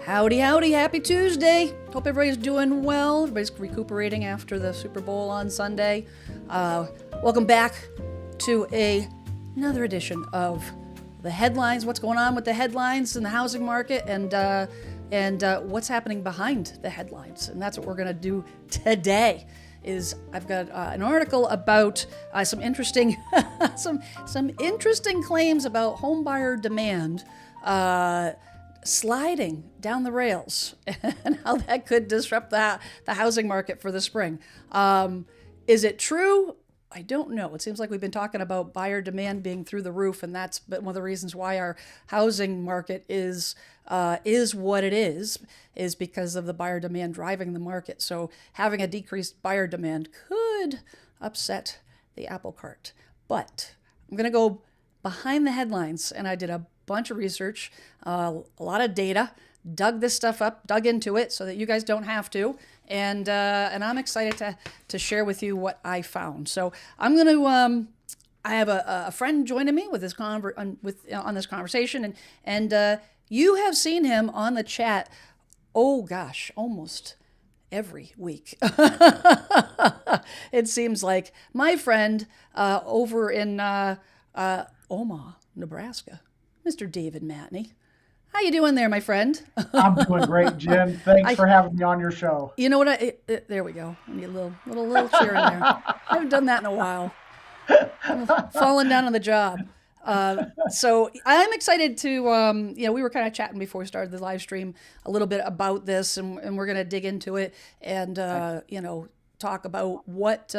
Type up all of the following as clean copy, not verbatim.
Howdy, howdy, happy Tuesday. Hope everybody's doing well. Everybody's recuperating after the Super Bowl on Sunday. Welcome back to another edition of the headlines. What's going on with the headlines in the housing market and what's happening behind the headlines. And that's what we're going to do today. I've got an article about some interesting some interesting claims about homebuyer demand sliding down the rails and how that could disrupt the housing market for the spring. Is it true? I don't know. It seems like we've been talking about buyer demand being through the roof, and that's one of the reasons why our housing market is what it is because of the buyer demand driving the market. So having a decreased buyer demand could upset the apple cart. But I'm going to go behind the headlines, and I did a bunch of research, a lot of data, dug this stuff up, dug into it so that you guys don't have to. And I'm excited to share with you what I found. So I'm going to, I have a friend joining me with this on this conversation, and you have seen him on the chat. Oh gosh, almost every week. It seems like my friend over in Omaha, Nebraska, Mr. David Matney. How you doing there, my friend? I'm doing great, Jen. Thanks for having me on your show. You know what? There we go. I need a little cheer in there. I haven't done that in a while. I'm falling down on the job. So I'm excited to, we were kind of chatting before we started the live stream a little bit about this, and we're going to dig into it and, talk about what,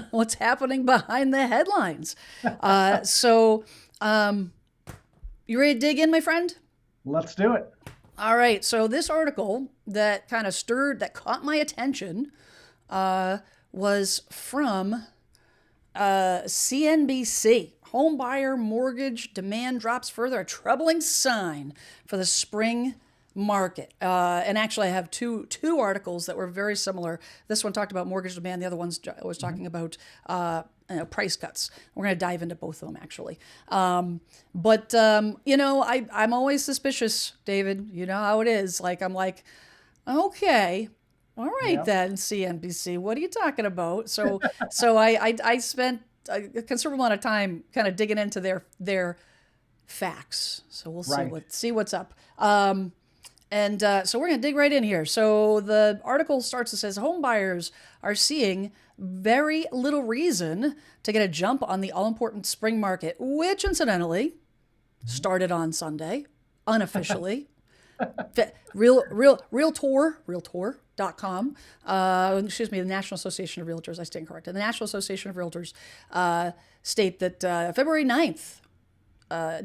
what's happening behind the headlines. You ready to dig in, my friend? Let's do it. All right. So this article that kind of that caught my attention, was from CNBC. Homebuyer mortgage demand drops further, a troubling sign for the spring market. And actually, I have two articles that were very similar. This one talked about mortgage demand. The other one was talking about price cuts. We're going to dive into both of them, actually. I'm always suspicious, David. You know how it is. I'm like, okay, all right then, CNBC, what are you talking about? So I spent a considerable amount of time kind of digging into their facts. So we'll see what's up. So we're going to dig right in here. So the article starts and says, home buyers are seeing very little reason to get a jump on the all-important spring market, which incidentally started on Sunday, unofficially. Realtor.com, the National Association of Realtors, I stand corrected. The National Association of Realtors state that February 9th,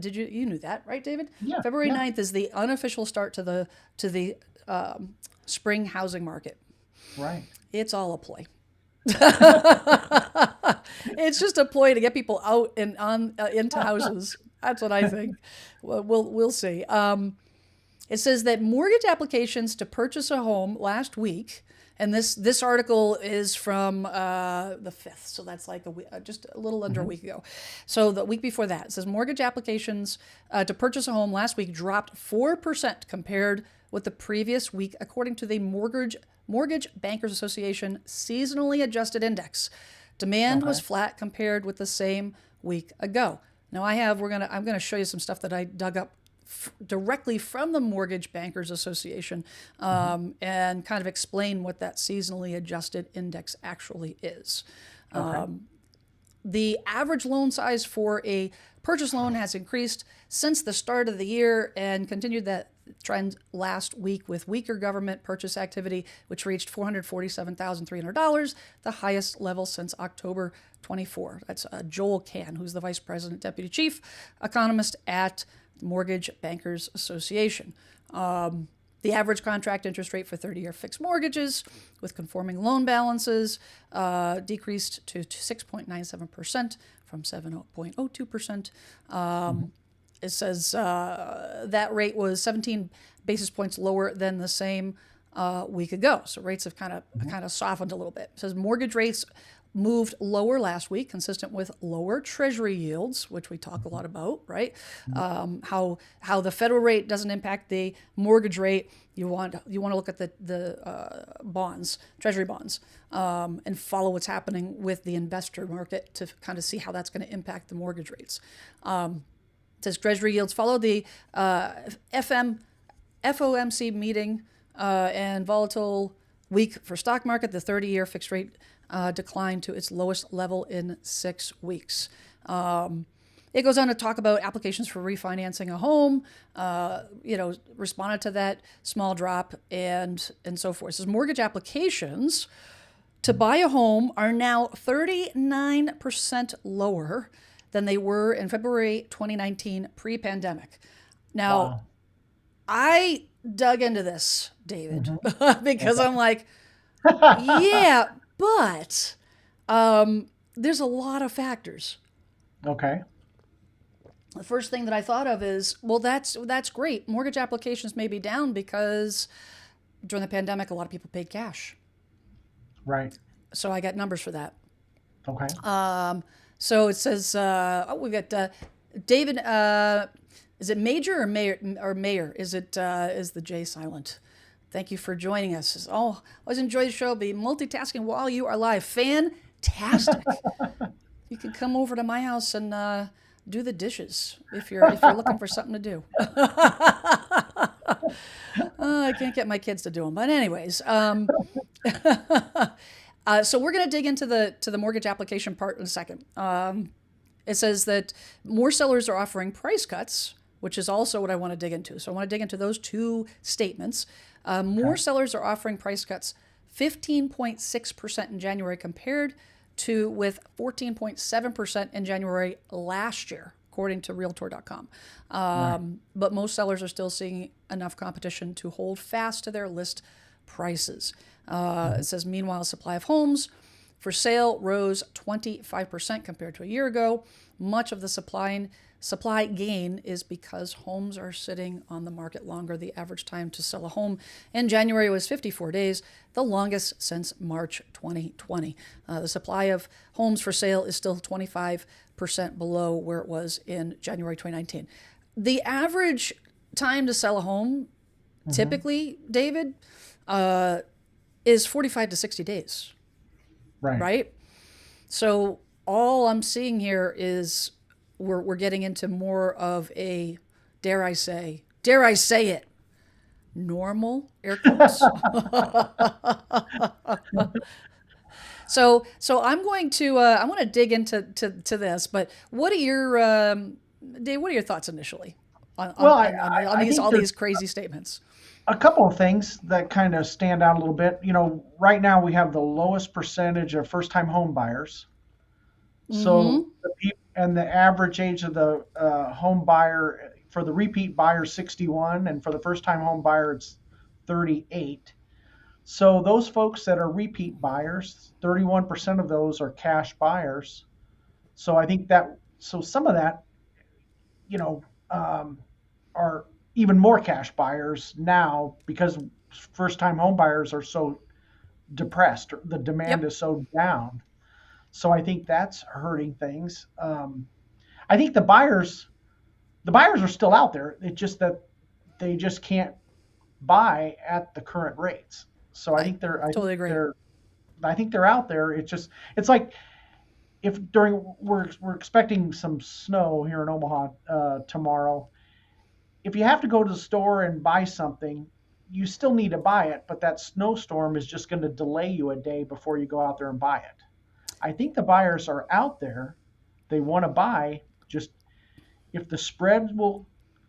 you knew that, right, David? Yeah. February 9th is the unofficial start to the spring housing market. Right. It's all a ploy. It's just a ploy to get people out and into houses. That's what I think. We'll see. It says that mortgage applications to purchase a home last week, and this article is from the 5th, so that's like just a little under a week ago. So the week before that, it says mortgage applications to purchase a home last week dropped 4% compared with the previous week, according to the Mortgage Bankers Association seasonally adjusted index. Demand was flat compared with the same week ago. Now I'm gonna show you some stuff that I dug up directly from the Mortgage Bankers Association, and kind of explain what that seasonally adjusted index actually is. The average loan size for a purchase loan has increased since the start of the year and continued that trend last week with weaker government purchase activity, which reached $447,300, the highest level since October 24. That's Joel Kahn, who's the Vice President, Deputy Chief Economist at Mortgage Bankers Association. The average contract interest rate for 30-year fixed mortgages with conforming loan balances decreased to 6.97% from 7.02%. It says that rate was 17 basis points lower than the same week ago. So rates have kind of softened a little bit. It says mortgage rates moved lower last week, consistent with lower Treasury yields, which we talk a lot about, right? How the federal rate doesn't impact the mortgage rate. You want to look at the bonds, Treasury bonds, and follow what's happening with the investor market to kind of see how that's going to impact the mortgage rates. It says Treasury yields follow the FOMC meeting and volatile week for stock market. The 30-year fixed rate declined to its lowest level in 6 weeks. It goes on to talk about applications for refinancing a home, responded to that small drop and so forth. It says mortgage applications to buy a home are now 39% lower than they were in February 2019 pre-pandemic. Now, Wow. I dug into this, David, because I'm like, yeah, but there's a lot of factors. Okay. The first thing that I thought of is, well, that's great. Mortgage applications may be down because during the pandemic, a lot of people paid cash. Right. So I got numbers for that. Okay. So it says, we've got David. Is it Major or Mayor? Is the J silent? Thank you for joining us. Says, always enjoy the show. Be multitasking while you are live. Fantastic. You can come over to my house and do the dishes if you're looking for something to do. I can't get my kids to do them, but anyways. So we're going to dig into the mortgage application part in a second. It says that more sellers are offering price cuts, which is also what I want to dig into. So I want to dig into those two statements. More sellers are offering price cuts, 15.6% in January compared to with 14.7% in January last year, according to Realtor.com. But most sellers are still seeing enough competition to hold fast to their list prices. It says, meanwhile, supply of homes for sale rose 25% compared to a year ago. Much of the supply gain is because homes are sitting on the market longer. The average time to sell a home in January was 54 days, the longest since March 2020. The supply of homes for sale is still 25% below where it was in January 2019. The average time to sell a home, typically, David, is 45 to 60 days. Right? So all I'm seeing here is we're getting into more of a, dare I say it, normal, air quotes. So I'm going to I want to dig into this, but what are your Dave? What are your thoughts initially on all these crazy statements? A couple of things that kind of stand out a little bit. Right now we have the lowest percentage of first-time home buyers. So the average age of the home buyer for the repeat buyer 61, and for the first-time home buyer it's 38. So those folks that are repeat buyers, 31% of those are cash buyers. So I think some of that, are even more cash buyers now because first-time home buyers are so depressed. The demand is so down. So I think that's hurting things. I think the buyers are still out there. It's just that they just can't buy at the current rates. So I think they're out there. It's like we're expecting some snow here in Omaha tomorrow. If you have to go to the store and buy something, you still need to buy it, but that snowstorm is just going to delay you a day before you go out there and buy it. I think the buyers are out there. They want to buy. Just if the spread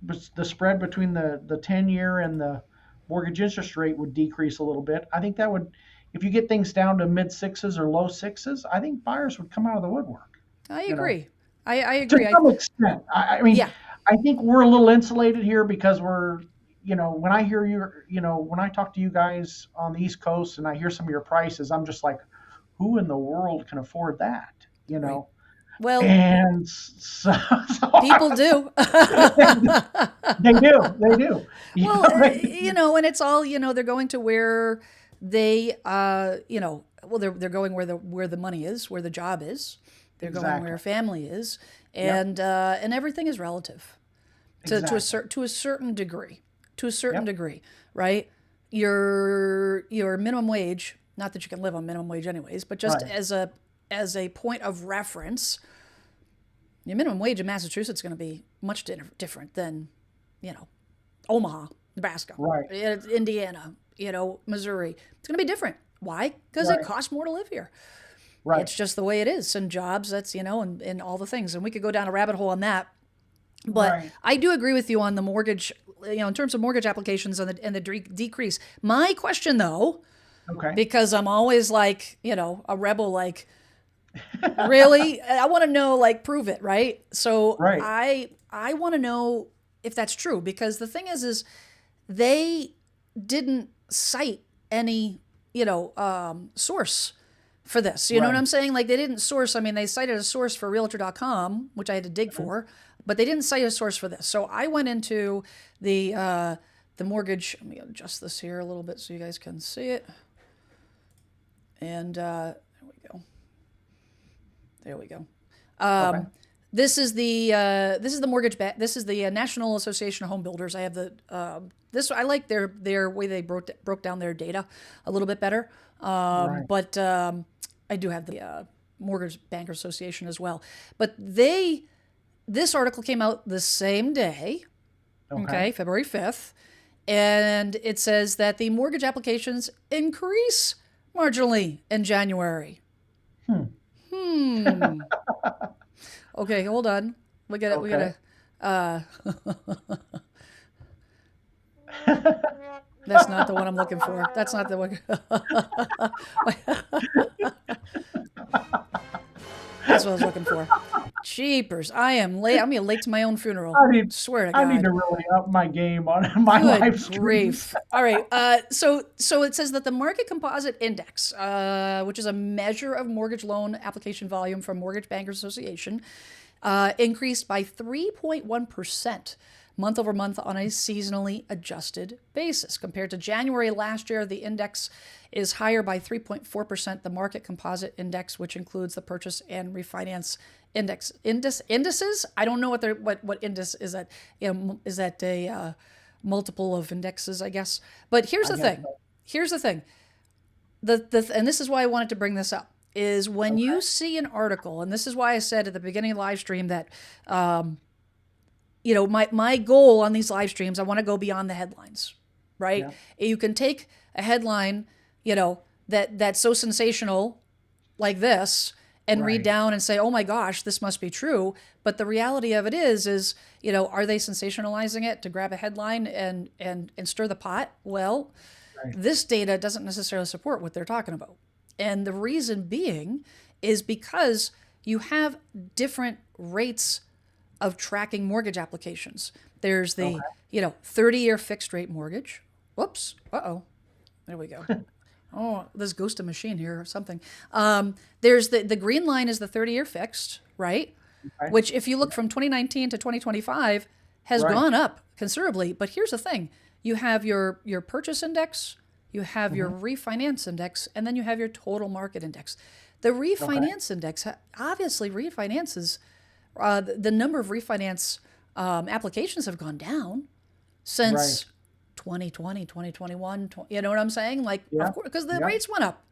between the 10-year and the mortgage interest rate would decrease a little bit, I think that would, if you get things down to mid sixes or low sixes, I think buyers would come out of the woodwork. I agree. I agree. To some extent. I mean, yeah. I think we're a little insulated here because we're, when I hear when I talk to you guys on the East Coast and I hear some of your prices, I'm just like, who in the world can afford that? Right. Well, and so people do. They do. Well, and it's all, they're going to where they, well, they're going where the money is, where the job is. They're going Exactly. where family is, Yep. and everything is relative Exactly. to a certain degree, to a certain Yep. degree, right? Your minimum wage, not that you can live on minimum wage anyways, but just Right. as a point of reference, your minimum wage in Massachusetts is going to be much different than, you know, Omaha, Nebraska, Right. Indiana, Missouri. It's going to be different. Why? Because it Right. costs more to live here. Right. It's just the way it is. And jobs, that's, and all the things. And we could go down a rabbit hole on that. But Right. I do agree with you on the mortgage, in terms of mortgage applications and the decrease. My question, though, Okay. because I'm always like, a rebel, like, really? I want to know, like, prove it, right? So Right. I want to know if that's true, because the thing is they didn't cite any, source for this. You know what Right. I'm saying? Like, they didn't source. I mean, they cited a source for Realtor.com, which I had to dig for, but they didn't cite a source for this. So I went into the mortgage. Let me adjust this here a little bit so you guys can see it. And there we go. There we go. Okay. This is the this is the National Association of Home Builders. I have the this. I like their way they broke down their data a little bit better. Right. But I do have the Mortgage Banker Association as well. But this article came out the same day. Okay. Okay, February 5th, and it says that the mortgage applications increase marginally in January. Hmm. Okay, hold on. We got it. We Okay. gotta. That's not the one I'm looking for. That's not the one. That's what I was looking for. Jeepers, I am late. I'm gonna be late to my own funeral. I need Swear to I need God. to really up my game on my live Good streams. grief. All right. So it says that the Market Composite Index, which is a measure of mortgage loan application volume from Mortgage Bankers Association, increased by 3.1% month over month on a seasonally adjusted basis. Compared to January last year, the index is higher by 3.4%. The Market Composite Index, which includes the purchase and refinance indices. I don't know what index is that. Is that a multiple of indexes, I guess. But here's I the guess thing. so. Here's the thing. And this is why I wanted to bring this up, is when you see an article, and this is why I said at the beginning of the live stream that my goal on these live streams, I want to go beyond the headlines, right? Yeah. You can take a headline, that's so sensational like this, and read Right. down and say, oh my gosh, this must be true. But the reality of it is, are they sensationalizing it to grab a headline and stir the pot? Well, Right. this data doesn't necessarily support what they're talking about. And the reason being is because you have different rates of tracking mortgage applications. There's the, Okay. 30-year fixed rate mortgage. Whoops. Uh-oh. There we go. Oh, there's ghost of machine here or something. There's the green line is the 30-year fixed, right? Okay. Which, if you look from 2019 to 2025, has Right. gone up considerably. But here's the thing: you have your purchase index, you have your refinance index, and then you have your total market index. The refinance index obviously refinances. The number of refinance applications have gone down since Right. 2020, 2021. You know what I'm saying? Like, Yeah. of course, because the Yeah. rates went up.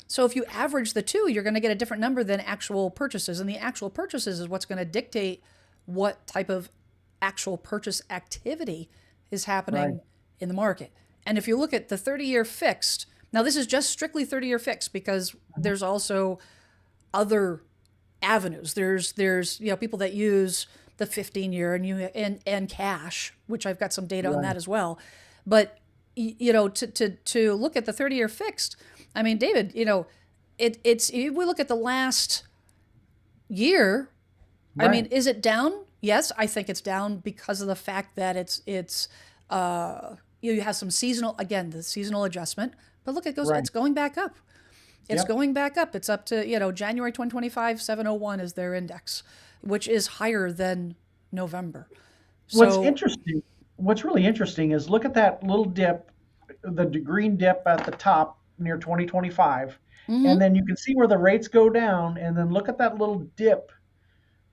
So if you average the two, you're going to get a different number than actual purchases. And the actual purchases is what's going to dictate what type of actual purchase activity is happening Right. in the market. And if you look at the 30-year fixed, now this is just strictly 30-year fixed, because there's also other avenues. There's people that use the 15-year and cash, which I've got some data on Right. that as well. But to look at the 30-year fixed, I mean, David, it's if we look at the last year, I mean, Right. is it down? Yes, I think it's down because of the fact that it's you have some the seasonal adjustment. But look, Right. it's going back up. It's Yep. going back up. It's up to, January 2025, 701 is their index, which is higher than November. What's So, interesting, what's really interesting is look at that little dip, the green dip at the top near 2025. And Mm-hmm. then you can see where the rates go down, and then look at that little dip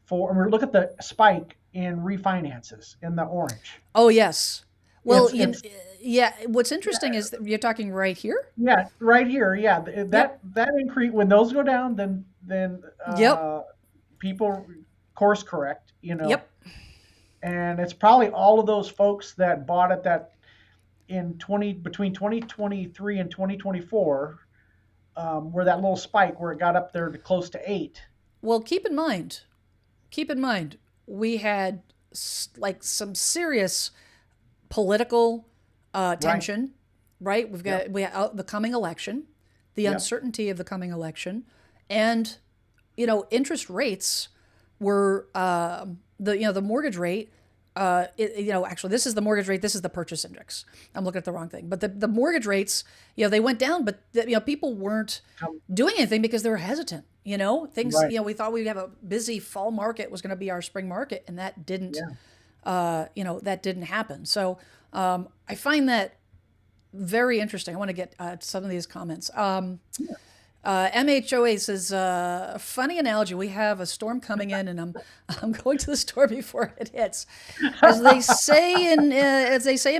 or look at the spike in refinances in the orange. Oh yes. Well, It's yeah. What's yeah, interesting is that you're talking right here. yeah, right here. Yeah, Yep. that increase when those go down, then Yep. people course correct, Yep. and it's probably all of those folks that bought it that in 20 between 2023 and 2024, where that little spike where it got up there to close to 8. Well, keep in mind, we had like some serious political Right. tension, right? Yep. We have the coming election, the Yep. uncertainty of the coming election, and interest rates were the mortgage rate. Actually, this is the mortgage rate. This is the purchase index. I'm looking at the wrong thing. But the mortgage rates, they went down, but people weren't Come, doing anything because they were hesitant. Things. right. We thought we'd have a busy fall market was going to be our spring market, and that didn't. Yeah. That didn't happen. So I find that very interesting. I want to get some of these comments. MHOA says, funny analogy. We have a storm coming in, and I'm going to the store before it hits. As they say in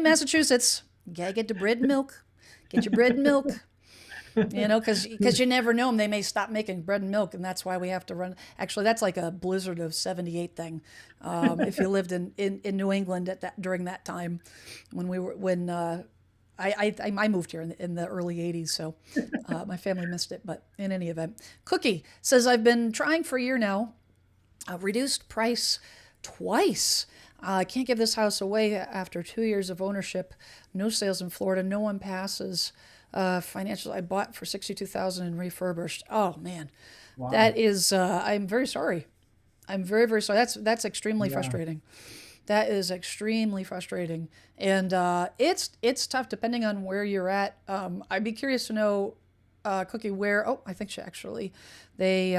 Massachusetts, you gotta get the bread and milk. Get your bread and milk. Because you never know them. They may stop making bread and milk, and that's why we have to run. Actually, that's like a blizzard of '78 thing. If you lived in New England during that time, when I moved here in the early '80s, so my family missed it. But in any event, Cookie says I've been trying for a year now. Reduced price twice. I can't give this house away after 2 years of ownership. No sales in Florida. No one passes. Financial. I bought for 62,000 and refurbished. Oh man, Wow. that is. I'm very sorry. I'm very very sorry. That's extremely Yeah. frustrating. That is extremely frustrating, and it's tough depending on where you're at. I'd be curious to know, Cookie, where. Oh, I think she actually, they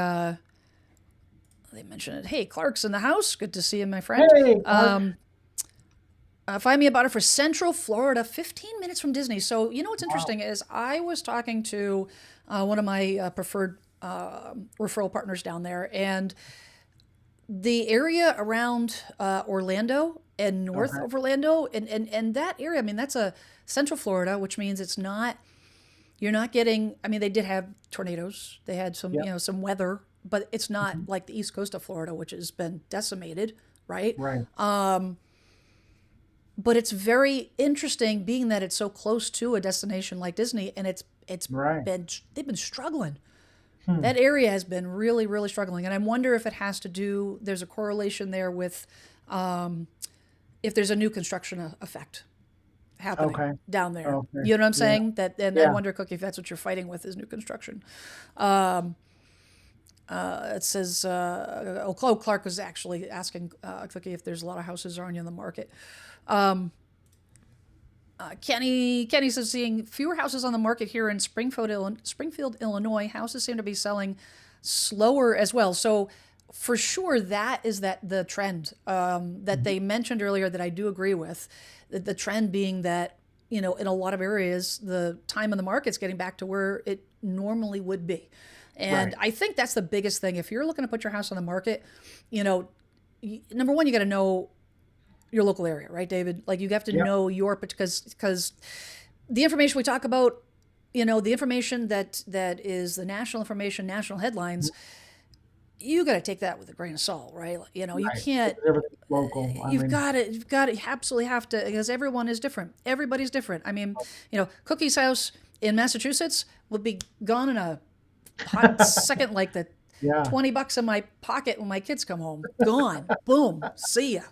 mentioned it. Hey, Clark's in the house. Good to see you, my friend. Hey, Mark. Find me about it for Central Florida, 15 minutes from Disney. So, what's Wow. interesting is I was talking to one of my preferred referral partners down there, and the area around Orlando and north Okay. of Orlando, and that area, I mean, that's a Central Florida, which means you're not getting, I mean, they did have tornadoes, they had some, Yep. some weather, but it's not like the east coast of Florida, which has been decimated, right? Right. But it's very interesting being that it's so close to a destination like Disney, and it's Right. been they've been struggling. Hmm. That area has been really really struggling, and I wonder if it has to do. There's a correlation there with if there's a new construction effect happening Okay. down there. Okay. You know what I'm Yeah. saying? And I Yeah. wonder, Cookie, if that's what you're fighting with is new construction. It says, Clark was actually asking Cookie if there's a lot of houses already on the market. Kenny says seeing fewer houses on the market here in Springfield, Illinois. Houses seem to be selling slower as well. So for sure, that is the trend that they mentioned earlier that I do agree with. The trend being that in a lot of areas, the time in the market's getting back to where it normally would be. And Right. I think that's the biggest thing. If you're looking to put your house on the market, number one, you got to know your local area, right, David? Like you have to Yep. know because the information we talk about, the information that is the national information, national headlines, you got to take that with a grain of salt, right? You Right. can't. Everything's local. I mean, You've got to absolutely have to because everyone is different. Everybody's different. I mean, Cookie's house in Massachusetts will be gone in a hot second, like the yeah. $20 in my pocket when my kids come home. Gone. Boom. See ya.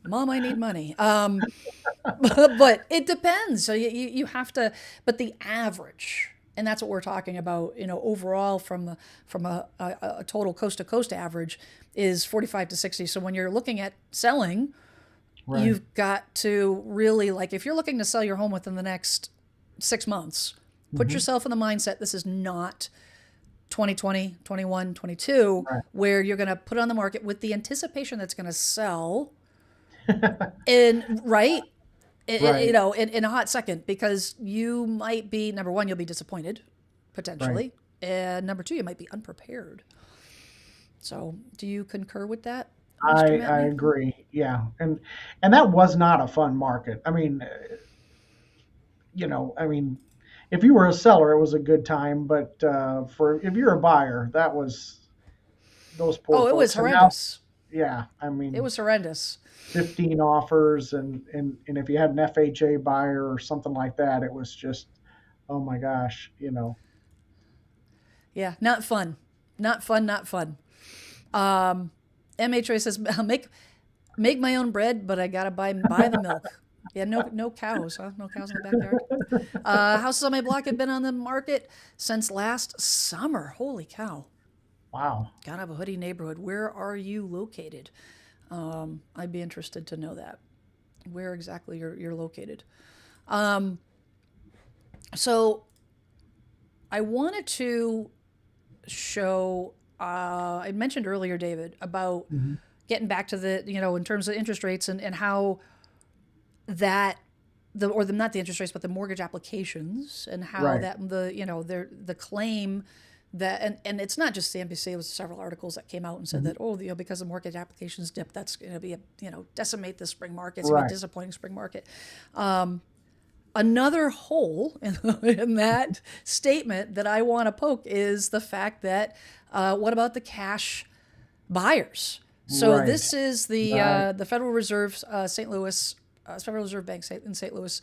Mom, I need money. But it depends. So you have to, but the average, and that's what we're talking about, overall from a total coast to coast average is 45 to 60. So when you're looking at selling, Right. you've got to really if you're looking to sell your home within the next 6 months, put Hmm. yourself in the mindset, this is not 2020, 21, 22, Right. where you're going to put it on the market with the anticipation that's going to sell in right Right. in a hot second because you might be number one, you'll be disappointed Right. potentially, And number two, you might be unprepared. So do you concur with that, Mr. I Matney? agree. Yeah, and that was not a fun market. I mean, I mean, if you were a seller, it was a good time, but for if you're a buyer, that was those poor Oh, it was folks. And now, horrendous. yeah, I It mean, was horrendous. 15 offers, and if you had an FHA buyer or something like that, it was just, oh my gosh, Yeah, not fun. Not fun, not fun. Um, MHA says, make my own bread, but I gotta buy the milk. Yeah, no cows, huh? No cows in the backyard. Houses on my block have been on the market since last summer. Holy cow. Wow. Kind of a hoodie neighborhood. Where are you located? I'd be interested to know that. Where exactly you're located. So I wanted to show, I mentioned earlier, David, about Hmm. getting back to in terms of interest rates and how that not the interest rates, but the mortgage applications and how Right. that the claim that and it's not just the NBC. It was several articles that came out and said Hmm. that because the mortgage applications dip, that's going to be decimate the spring market. It's going to be a Right. disappointing spring market. Another hole in that statement that I want to poke is the fact that what about the cash buyers? So Right. this is Right. the Federal Reserve St. Louis Federal Reserve Bank in St. Louis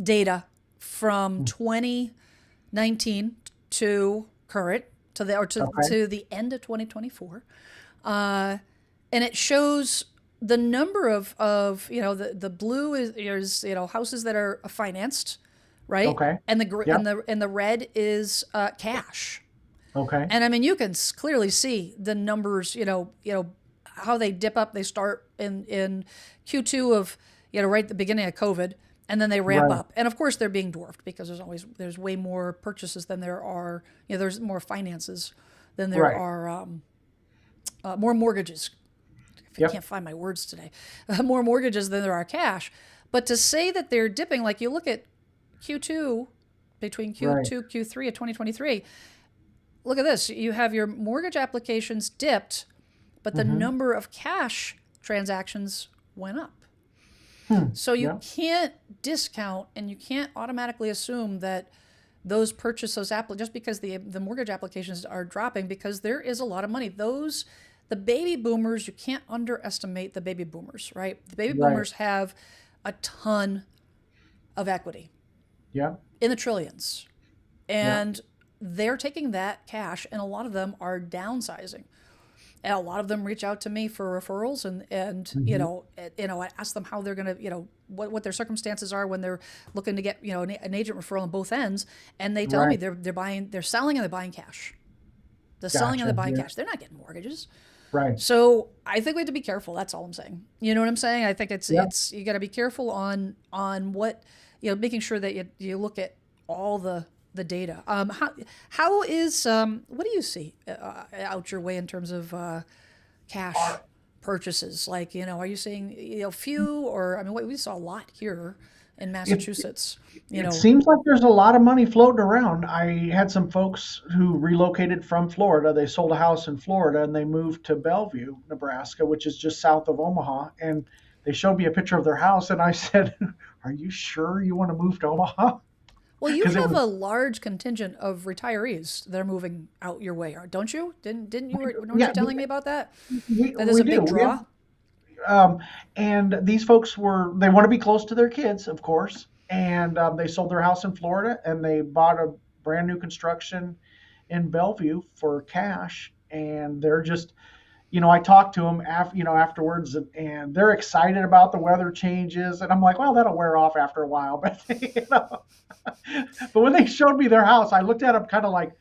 data from Mm. 2019 to current Okay. to the end of 2024, and it shows the number of the blue is houses that are financed, right, Okay. and Yep. the red is cash. Okay. And I mean, you can clearly see the numbers, how they dip up. They start in Q2 of, right at the beginning of COVID, and then they ramp Right. up. And of course, they're being dwarfed because there's way more purchases than there are, there's more finances than there Right. are more mortgages. I Yep. can't find my words today. More mortgages than there are cash. But to say that they're dipping, like you look at Q2, between Right. Q2, Q3 of 2023, look at this. You have your mortgage applications dipped, but the Hmm. number of cash transactions went up. Hmm. So you Yep. can't discount and you can't automatically assume that just because the mortgage applications are dropping, because there is a lot of money. The baby boomers, you can't underestimate the baby boomers, right? The baby Right. boomers have a ton of equity Yep. in the trillions. Yep. And they're taking that cash, and a lot of them are downsizing. And a lot of them reach out to me for referrals, and Hmm. I ask them how they're gonna, what their circumstances are when they're looking to get an agent referral on both ends, and they tell me Right. they're selling and they're buying cash. They're selling and they're Gotcha. buying Yeah. cash. They're not getting mortgages. Right. So I think we have to be careful. That's all I'm saying. You know what I'm saying? I think Yep. it's you got to be careful on what making sure that you look at all the data. How is what do you see out your way in terms of cash purchases? Like are you seeing few, or I mean we saw a lot here in It Massachusetts. You it know, seems like there's a lot of money floating around. I had some folks who relocated from Florida. They sold a house in Florida and they moved to Bellevue, Nebraska, which is just south of Omaha. And they showed me a picture of their house, and I said, "Are you sure you want to move to Omaha?" well, you Because it have was a large contingent of retirees that are moving out your way, don't you? Didn't you? Weren't yeah, you telling me about that? That there's we a do. big We have draw. and these folks they want to be close to their kids, of course, and they sold their house in Florida and they bought a brand new construction in Bellevue for cash, and they're just, I talked to them afterwards, and they're excited about the weather changes, and I'm like, well, that'll wear off after a while, but but when they showed me their house, I looked at them kind of like,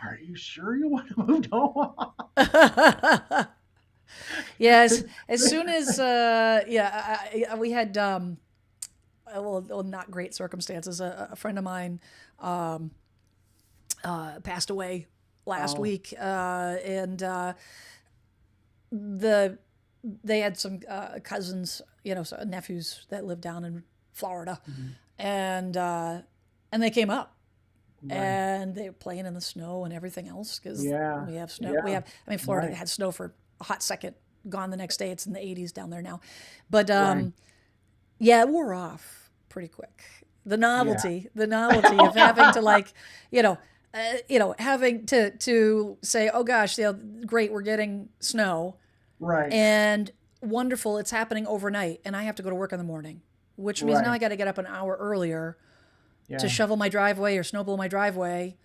are you sure you want to move to Omaha? Yes, as soon as we had well, not great circumstances. A friend of mine passed away last Oh. week, and the they had some cousins, nephews that lived down in Florida, Mhm. and they came up. Right. and they're playing in the snow and everything else because Yeah. we have snow. We Yeah. have, I mean, Florida Right. had snow for a hot second, gone the next day. It's in the 80s down there now. But Right. yeah, it wore off pretty quick. Yeah. The novelty of having to like, you know, having to say, oh gosh, great, we're getting snow, Right. and wonderful, it's happening overnight, and I have to go to work in the morning, which means now Right. I got to get up an hour earlier to Yeah. shovel my driveway or snowblow my driveway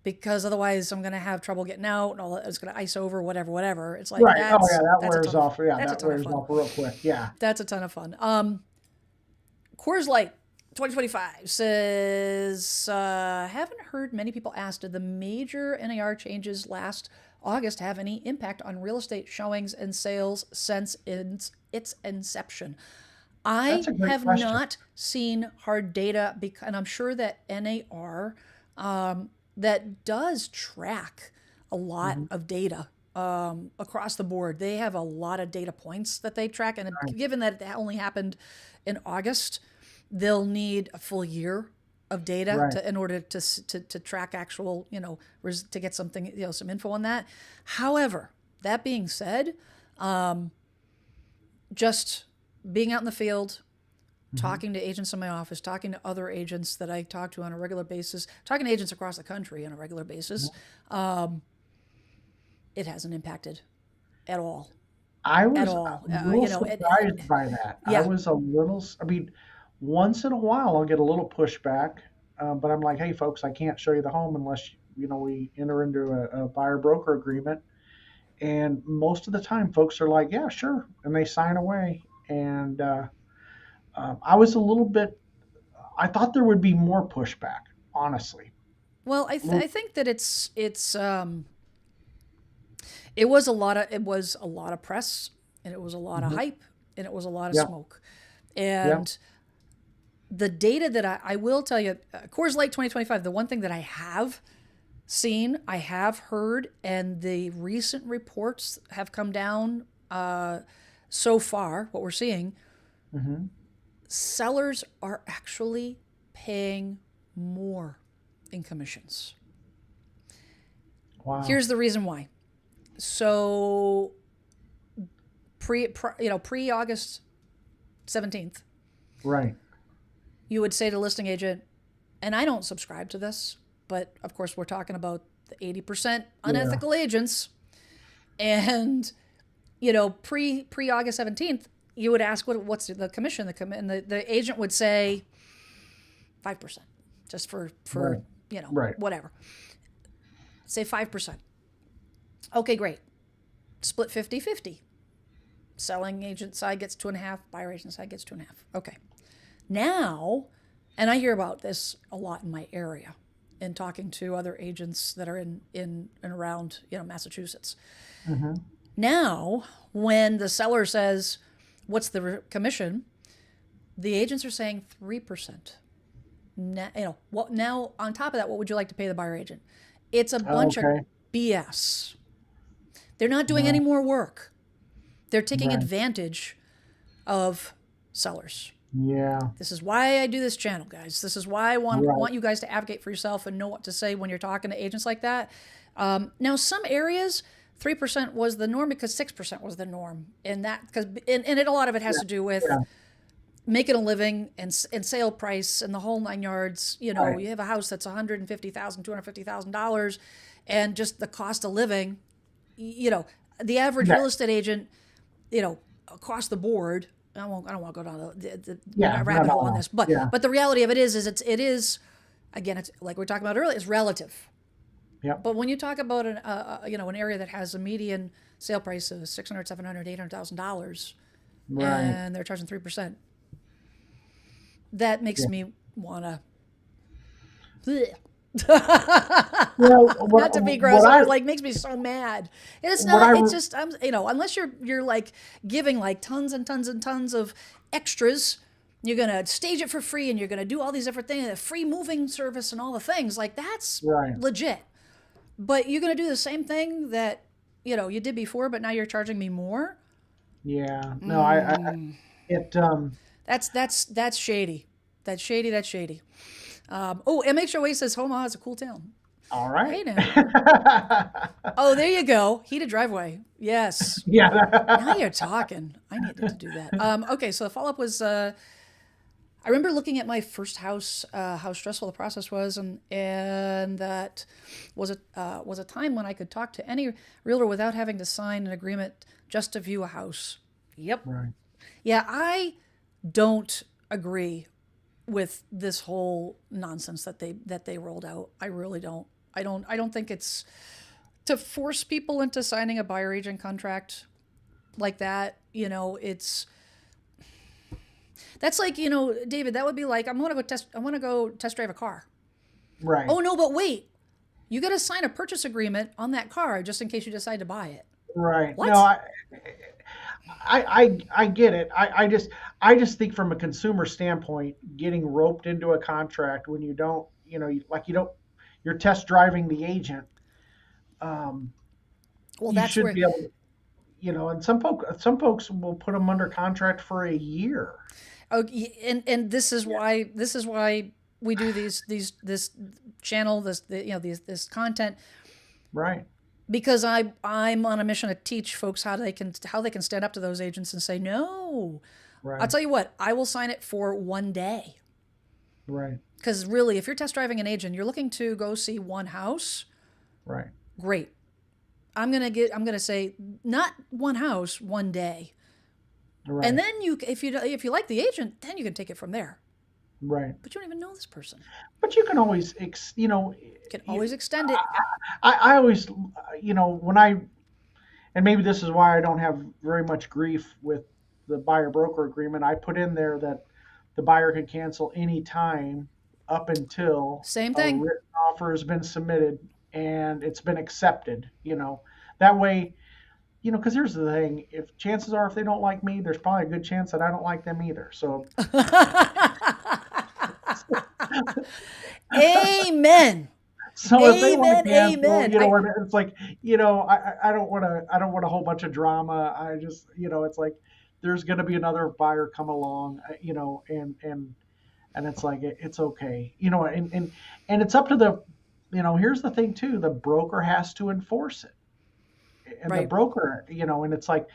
because otherwise I'm going to have trouble getting out and all that. It's going to ice over, whatever, whatever. It's like Right. Oh yeah, that that's a wears ton of off. Yeah, that's a that ton of wears fun. off real quick. Yeah. That's a ton of fun. Coors Light 2025 says, haven't heard many people ask, did the major NAR changes last August have any impact on real estate showings and sales since its inception? That's I a great have question. not seen hard data, and I'm sure that NAR, that does track a lot Hmm. of data across the board. They have a lot of data points that they track, and Right. given that it only happened in August, they'll need a full year of data Right. in order to track actual, to get something, some info on that. However, that being said, just being out in the field, Hmm. talking to agents in my office, talking to other agents that I talk to on a regular basis, talking to agents across the country on a regular basis, it hasn't impacted at all. I At was a all. little surprised by that. I Yeah. was a little. I mean, once in a while I'll get a little pushback, but I'm like, hey, folks, I can't show you the home unless we enter into a buyer broker agreement. And most of the time, folks are like, yeah, sure, and they sign away. And I was a little bit. I thought there would be more pushback, honestly. Well, A little- I think that it was a lot of press, and it was a lot of mhm. hype, and it was a lot of Yeah, smoke. yeah, And the data that I will tell you, Coors Light 2025, the one thing that I have seen, I have heard, and the recent reports have come down so far, what we're seeing, hmm, sellers are actually paying more in commissions. wow, Here's the reason why. So pre August 17th, right, you would say to listing agent, and I don't subscribe to this, but of course we're talking about the 80% yeah, unethical agents, and pre August 17th, you would ask what's the commission, and the agent would say 5%, just for right, right, whatever, say 5%. Okay, great. Split 50-50. Selling agent side gets 2.5, buyer agent side gets 2.5. Okay. Now, and I hear about this a lot in my area in talking to other agents that are in and around, Massachusetts. hmm, Now, when the seller says, what's the commission? The agents are saying 3%. Now, now on top of that, what would you like to pay the buyer agent? It's a bunch of okay, BS. They're not doing any right, more work. They're taking right, advantage of sellers. yeah, This is why I do this channel, guys. This is why I want right, want you guys to advocate for yourself and know what to say when you're talking to agents like that. Now, some areas, 3% was the norm because 6% was the norm, and a lot of it has yeah, to do with yeah, making a living and sale price and the whole nine yards. right, You have a house that's $150,000, $250,000, and just the cost of living. The average yeah, real estate agent, across the board. I don't want to go down the yeah, no, rabbit no, hole on no, this, but yeah, the reality of it is it is, again, it's like we were talking about earlier. It's relative. yeah, But when you talk about an area that has a median sale price of $600, $700, $800,000, right, and they're charging 3%, that makes yeah. me wanna. Well, Not to be gross, or like makes me so mad. It's what I, not. It's just unless you're like giving like tons and tons and tons of extras. You're gonna stage it for free, and you're gonna do all these different things, a free moving service, and all the things like that's right, legit. But you're gonna do the same thing that you did before, but now you're charging me more. yeah, no, it, That's shady. That's shady. That's shady. MHOA says Omaha is a cool town. All right. Hey now. Oh, there you go. Heated driveway. Yes. Yeah. Now you're talking. I needed to do that. Okay, so the follow up was I remember looking at my first house, how stressful the process was, and that was a time when I could talk to any realtor without having to sign an agreement just to view a house. Yep. Right. Yeah, I don't agree with this whole nonsense that they rolled out. I really don't. I don't think it's to force people into signing a buyer agent contract like that. That's like, David, that would be like I want to go test drive a car. Right. Oh no, but wait. You got to sign a purchase agreement on that car just in case you decide to buy it. Right. What? No, I get it. I just think from a consumer standpoint, getting roped into a contract when you don't, you're test driving the agent. Well, You that's should where be able to, and some folks will put them under contract for a year. and this is why we do this channel, this content, Right. because I'm on a mission to teach folks how they can stand up to those agents and say no. I'll Right. tell you what, I will sign it for one day. Right. Because really, if you're test driving an agent, you're looking to go see one house, Right. great. I'm gonna say not one house, one day. Right. And then if you like the agent, then you can take it from there. Right. But you don't even know this person. But you can always, You can always extend it. I always, when and maybe this is why I don't have very much grief with the buyer broker agreement. I put in there that the buyer could cancel any time up until Same a thing. written offer has been submitted and it's been accepted. That way, because here's the thing: if chances are, if they don't like me, there's probably a good chance that I don't like them either. So, Amen. so if they want to Amen. cancel, Amen. it's like, I don't want a whole bunch of drama. I just, it's like there's going to be another buyer come along, and it's like it's okay, and it's up to the, here's the thing too: the broker has to enforce it, and the Right. broker, and it's like,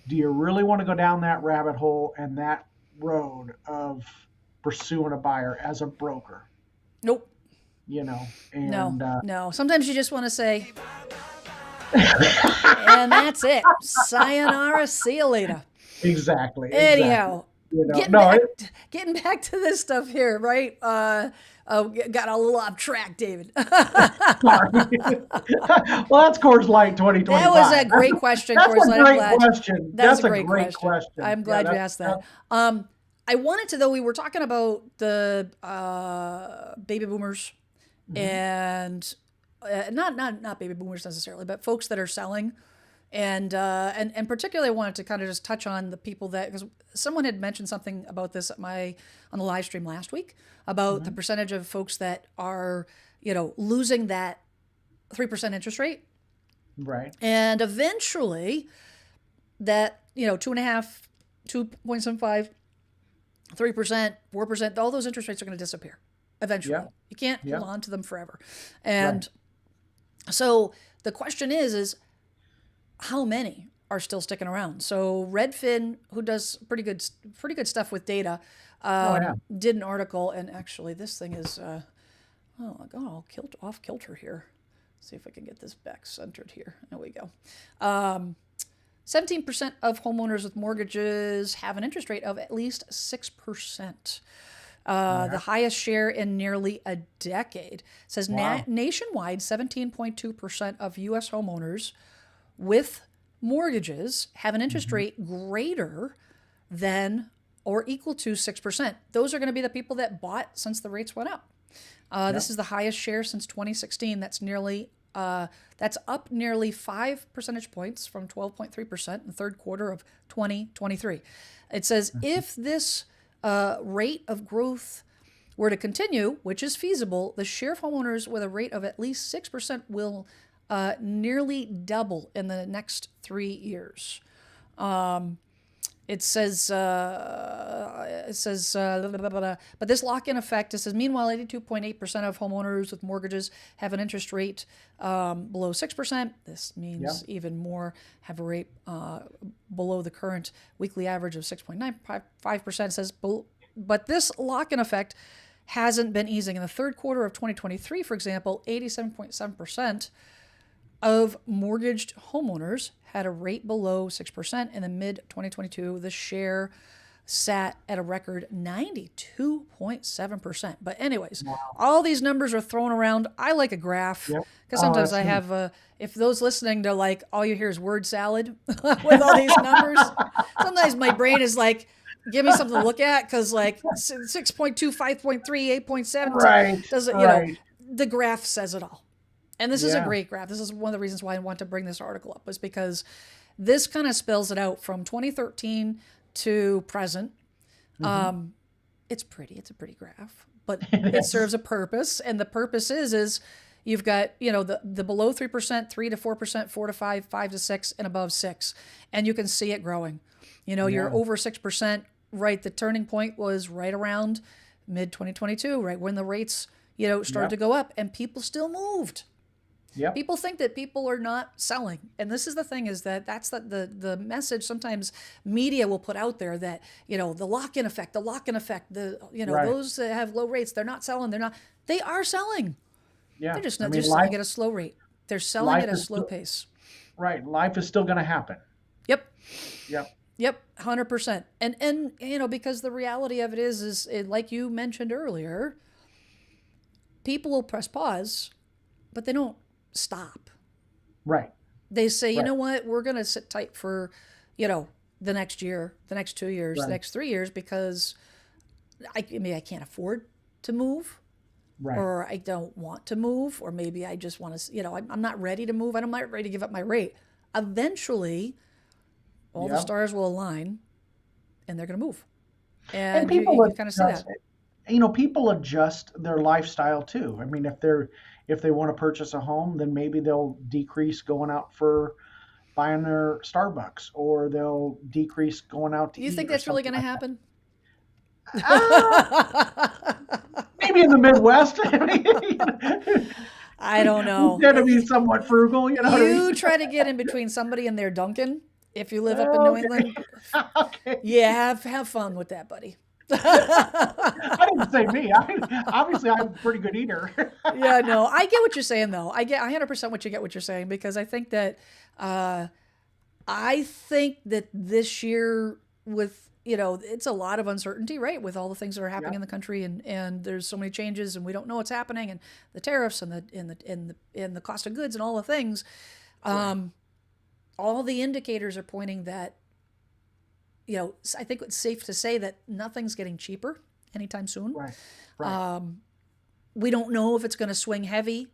do you really want to go down that rabbit hole and that road of pursuing a buyer as a broker? Nope. And No. Sometimes you just want to say, and that's it. Sayonara. See you later. Exactly. Anyhow, No, getting back to this stuff here, right? Got a little off track, David. sorry. Well, that's Coors Light 2025. That was a great question, That's Coors a Light. great question. That's That's a great question. I'm glad you asked that. I wanted to, though, we were talking about the baby boomers and not baby boomers necessarily, but folks that are selling. And particularly I wanted to kind of just touch on the people that, because someone had mentioned something about this on the live stream last week about the percentage of folks that are, losing that 3% interest rate. Right. And eventually that, 2.5, 2.75, 3%, 4%, all those interest rates are going to disappear eventually. Yeah. You can't Yeah. hold on to them forever. And so the question is how many are still sticking around? So Redfin, who does pretty good stuff with data, did an article, and actually this thing is, I got all off kilter here. Let's see if I can get this back centered here. There we go. 17% of homeowners with mortgages have an interest rate of at least 6%. The highest share in nearly a decade. It says nationwide, 17.2% of U.S. homeowners with mortgages have an interest rate greater than or equal to 6%. Those are going to be the people that bought since the rates went up. This is the highest share since 2016. That's up nearly 5 percentage points from 12.3% in the third quarter of 2023. It says if this rate of growth were to continue, which is feasible, the share of homeowners with a rate of at least 6% will nearly double in the next 3 years. blah, blah, blah, blah. But this lock-in effect, it says, meanwhile, 82.8% of homeowners with mortgages have an interest rate below 6%. This means even more have a rate below the current weekly average of 6.95%. It says, but this lock-in effect hasn't been easing. In the third quarter of 2023, for example, 87.7% of mortgaged homeowners had a rate below 6%. In the mid-2022, the share sat at a record 92.7%. But anyways, all these numbers are thrown around. I like a graph because sometimes I have, if those listening, they're like, all you hear is word salad with all these numbers. Sometimes my brain is like, give me something to look at because like 6.2, 5.3, 8.7 doesn't, the graph says it all. And this is a great graph. This is one of the reasons why I want to bring this article up, was because this kind of spells it out from 2013 to present. It's pretty. It's a pretty graph, but it serves a purpose. And the purpose is you've got, the below 3%, 3 to 4%, 4 to 5, 5 to 6, and above 6. And you can see it growing. You're over 6%, right? The turning point was right around mid-2022, right when the rates, started to go up, and people still moved. Yep. People think that people are not selling. And this is the thing, is that that's the message sometimes media will put out there, that, the lock-in effect, those that have low rates, they're not selling. They are selling. Yeah. They're just selling at a slow rate. They're selling at a slow pace. Right. Life is still going to happen. Yep. 100%. And because the reality of it is like you mentioned earlier, people will press pause, but they don't stop. Right. They say, you know what, we're going to sit tight for, the next year, the next 2 years, the next 3 years, because I can't afford to move, or I don't want to move, or maybe I just want to, I'm not ready to move. I'm not ready to give up my rate. Eventually, all the stars will align, and they're going to move. And people you kind of see that. People adjust their lifestyle too. I mean, if they want to purchase a home, then maybe they'll decrease going out for buying their Starbucks, or they'll decrease going out to eat. You think that's really going to happen? Maybe in the Midwest. I don't know. Instead of being somewhat frugal, You try to get in between somebody and their Dunkin'. If you live up in New England, have fun with that, buddy. I didn't say me. Obviously, I'm a pretty good eater. Yeah, no, I get what you're saying, though. I get 100% what you're saying, because I think that this year, with it's a lot of uncertainty, right? With all the things that are happening in the country, and there's so many changes, and we don't know what's happening, and the tariffs and the cost of goods and all the things. All the indicators are pointing that, I think it's safe to say that nothing's getting cheaper anytime soon. Right. We don't know if it's going to swing heavy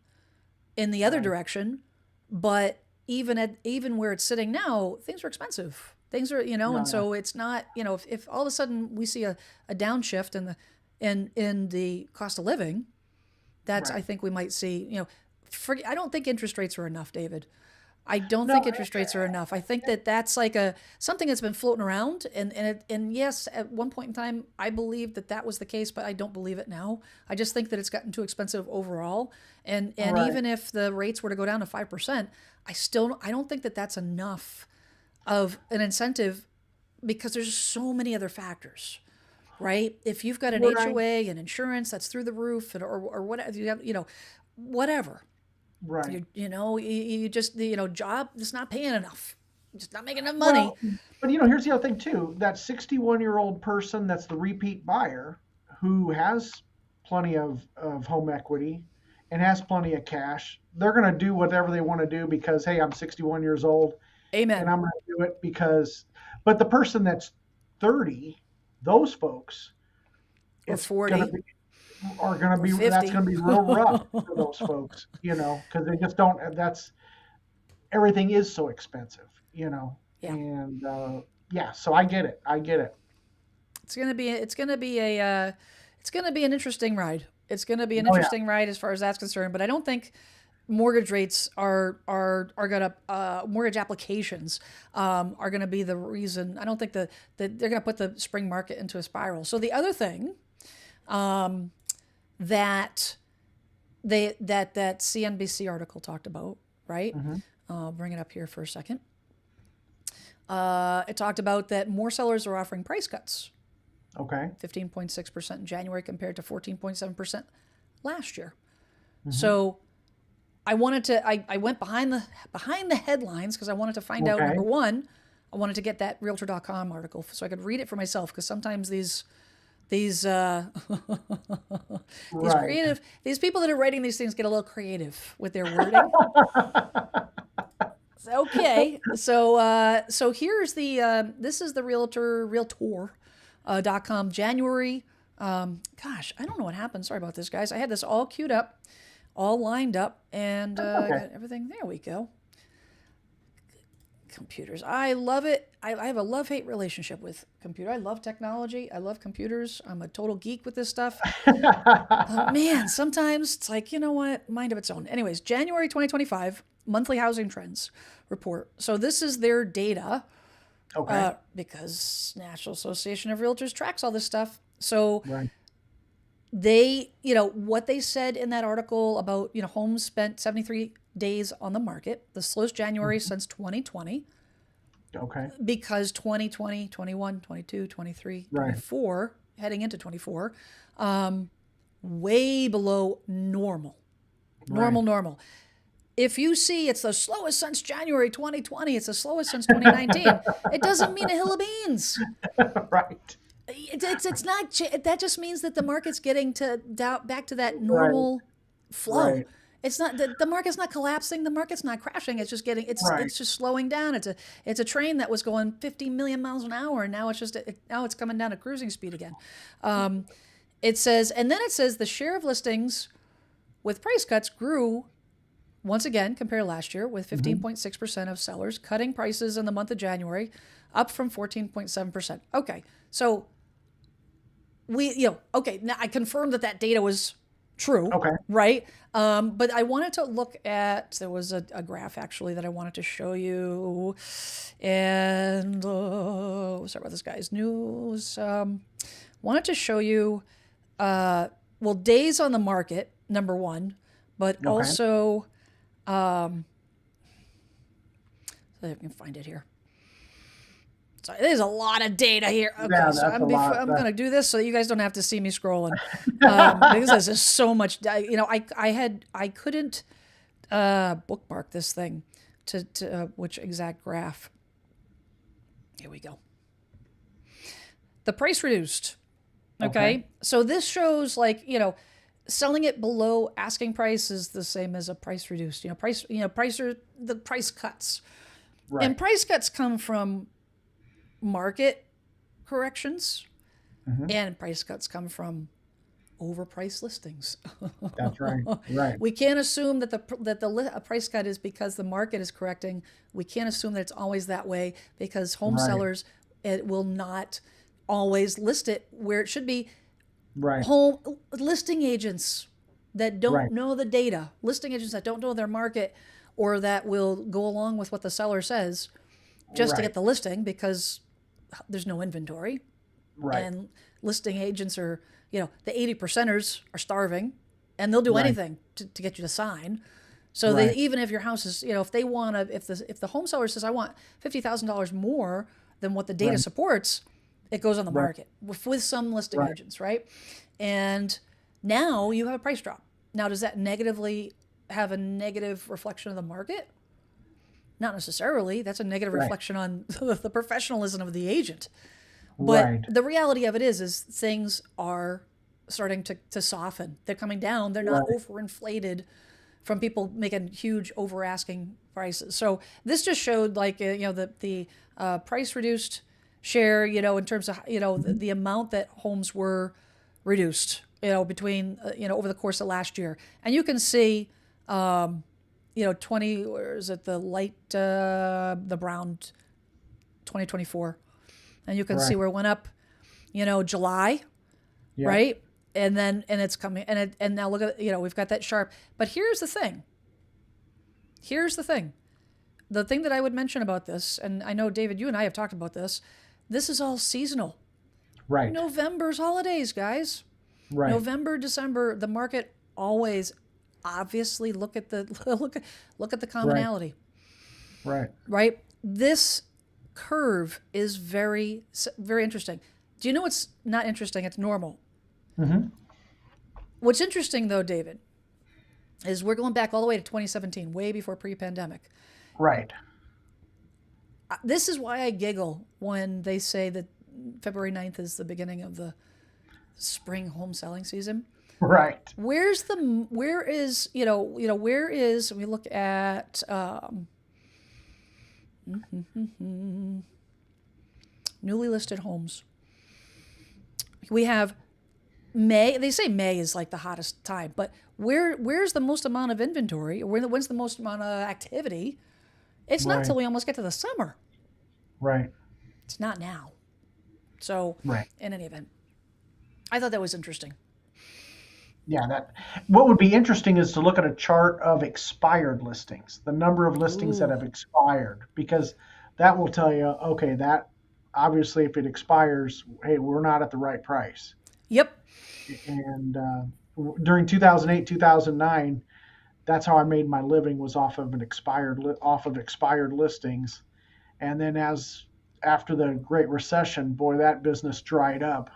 in the other direction, but even where it's sitting now, things are expensive. Things are, and so it's not, if all of a sudden we see a downshift in the cost of living, that's, I think we might see, I don't think interest rates are enough, David. I don't think interest rates are enough. I think that that's like something that's been floating around, and yes, at one point in time, I believed that was the case, but I don't believe it now. I just think that it's gotten too expensive overall, and even if the rates were to go down to 5%, I don't think that that's enough of an incentive, because there's so many other factors, right? If you've got an HOA and insurance that's through the roof, or whatever, you have, whatever. Right. You just, job that's not paying enough, just not making enough money. But here's the other thing too. That 61-year-old person that's the repeat buyer, who has plenty of home equity and has plenty of cash, they're going to do whatever they want to do because, hey, I'm 61 years old. Amen. And I'm going to do it because. But the person that's 30, those folks, or 40. Are going to be, that's going to be real rough for those folks, because they just don't, everything is so expensive, and so I get it. It's going to be an interesting ride. It's going to be an interesting ride as far as that's concerned, but I don't think mortgage rates are gonna mortgage applications are gonna be the reason. I don't think that they're gonna put the spring market into a spiral. So the other thing that that CNBC article talked about, right? I'll bring it up here for a second. It talked about that more sellers are offering price cuts. Okay. 15.6% in January compared to 14.7% last year. So I wanted to, I went behind the headlines because I wanted to find out, number one, I wanted to get that Realtor.com article so I could read it for myself, because sometimes these creative, these people that are writing these things get a little creative with their wording. Okay, so here's the this is the Realtor.com January. Gosh, I don't know what happened. Sorry about this, guys. I had this all queued up, all lined up, and got everything. There we go. Computers, I love it. I have a love-hate relationship with computer. I love technology. I love computers. I'm a total geek with this stuff. Man, sometimes it's like, you know what, mind of its own. Anyways, January 2025 monthly housing trends report. So this is their data, because National Association of Realtors tracks all this stuff. So they, what they said in that article about, homes spent 73 days on the market, the slowest January since 2020. Okay. Because 2020, 21, 22, 23, 24, heading into 24, way below normal. Normal. If you see it's the slowest since January 2020, it's the slowest since 2019, it doesn't mean a hill of beans. Right. It's not, that just means that the market's getting back to that normal flow. Right. It's not the market's not collapsing. The market's not crashing. It's just it's just slowing down. It's a train that was going 50 million miles an hour, and now it's coming down to cruising speed again. It says the share of listings with price cuts grew once again compared to last year, with 15.6% of sellers cutting prices in the month of January, up from 14.7%. Okay, so now I confirmed that data was true. Okay. Right. But I wanted to look at, there was a graph actually that I wanted to show you, and sorry about this, guys. News. Wanted to show you, days on the market, number one, but also, so I can find it here. So there's a lot of data here. Okay, yeah, so I'm going to do this so that you guys don't have to see me scrolling, because there's just so much. I couldn't bookmark this thing to which exact graph. Here we go. The price reduced. Okay, so this shows selling it below asking price is the same as a price reduced. The price cuts, and price cuts come from market corrections, and price cuts come from overpriced listings. That's right. Right. We can't assume that a price cut is because the market is correcting. We can't assume that it's always that way, because home sellers will not always list it where it should be. Right. Home listing agents that don't know the data, listing agents that don't know their market, or that will go along with what the seller says just to get the listing because there's no inventory. Right. And listing agents are, the 80%ers are starving, and they'll do anything to get you to sign. So they, even if your house is, if they want to, if the home seller says, I want $50,000 more than what the data supports, it goes on the market with some listing agents, right? And now you have a price drop. Now, does that have a negative reflection of the market? Not necessarily. That's a negative reflection on the professionalism of the agent. But the reality of it is things are starting to soften. They're coming down. They're not overinflated from people making huge over asking prices. So this just showed the price reduced share, in terms of, the amount that homes were reduced, between, over the course of last year. And you can see, 20, or is it the light, the brown 2024. And you can see where it went up, July, right? And then, and it's coming, and now look at, we've got that sharp. But here's the thing. Here's the thing. The thing that I would mention about this, and I know, David, you and I have talked about this, this is all seasonal. Right. November's holidays, guys. Right. November, December, the market always obviously look at the look at the commonality. Right. Right? This curve is very interesting. Do you know what's not interesting? It's normal. Mm-hmm. What's interesting though, David, is we're going back all the way to 2017, way before pre-pandemic. Right. This is why I giggle when they say that February 9th is the beginning of the spring home selling season. Right. Where is, we look at, newly listed homes. We have May. They say May is like the hottest time, but where's the most amount of inventory? When's the most amount of activity? It's not until we almost get to the summer. Right. It's not now. So, in any event, I thought that was interesting. Yeah, what would be interesting is to look at a chart of expired listings, the number of listings that have expired, because that will tell you, okay, that obviously if it expires, hey, we're not at the right price. Yep. And during 2008, 2009, that's how I made my living, was off of expired listings. And then after the Great Recession, boy, that business dried up.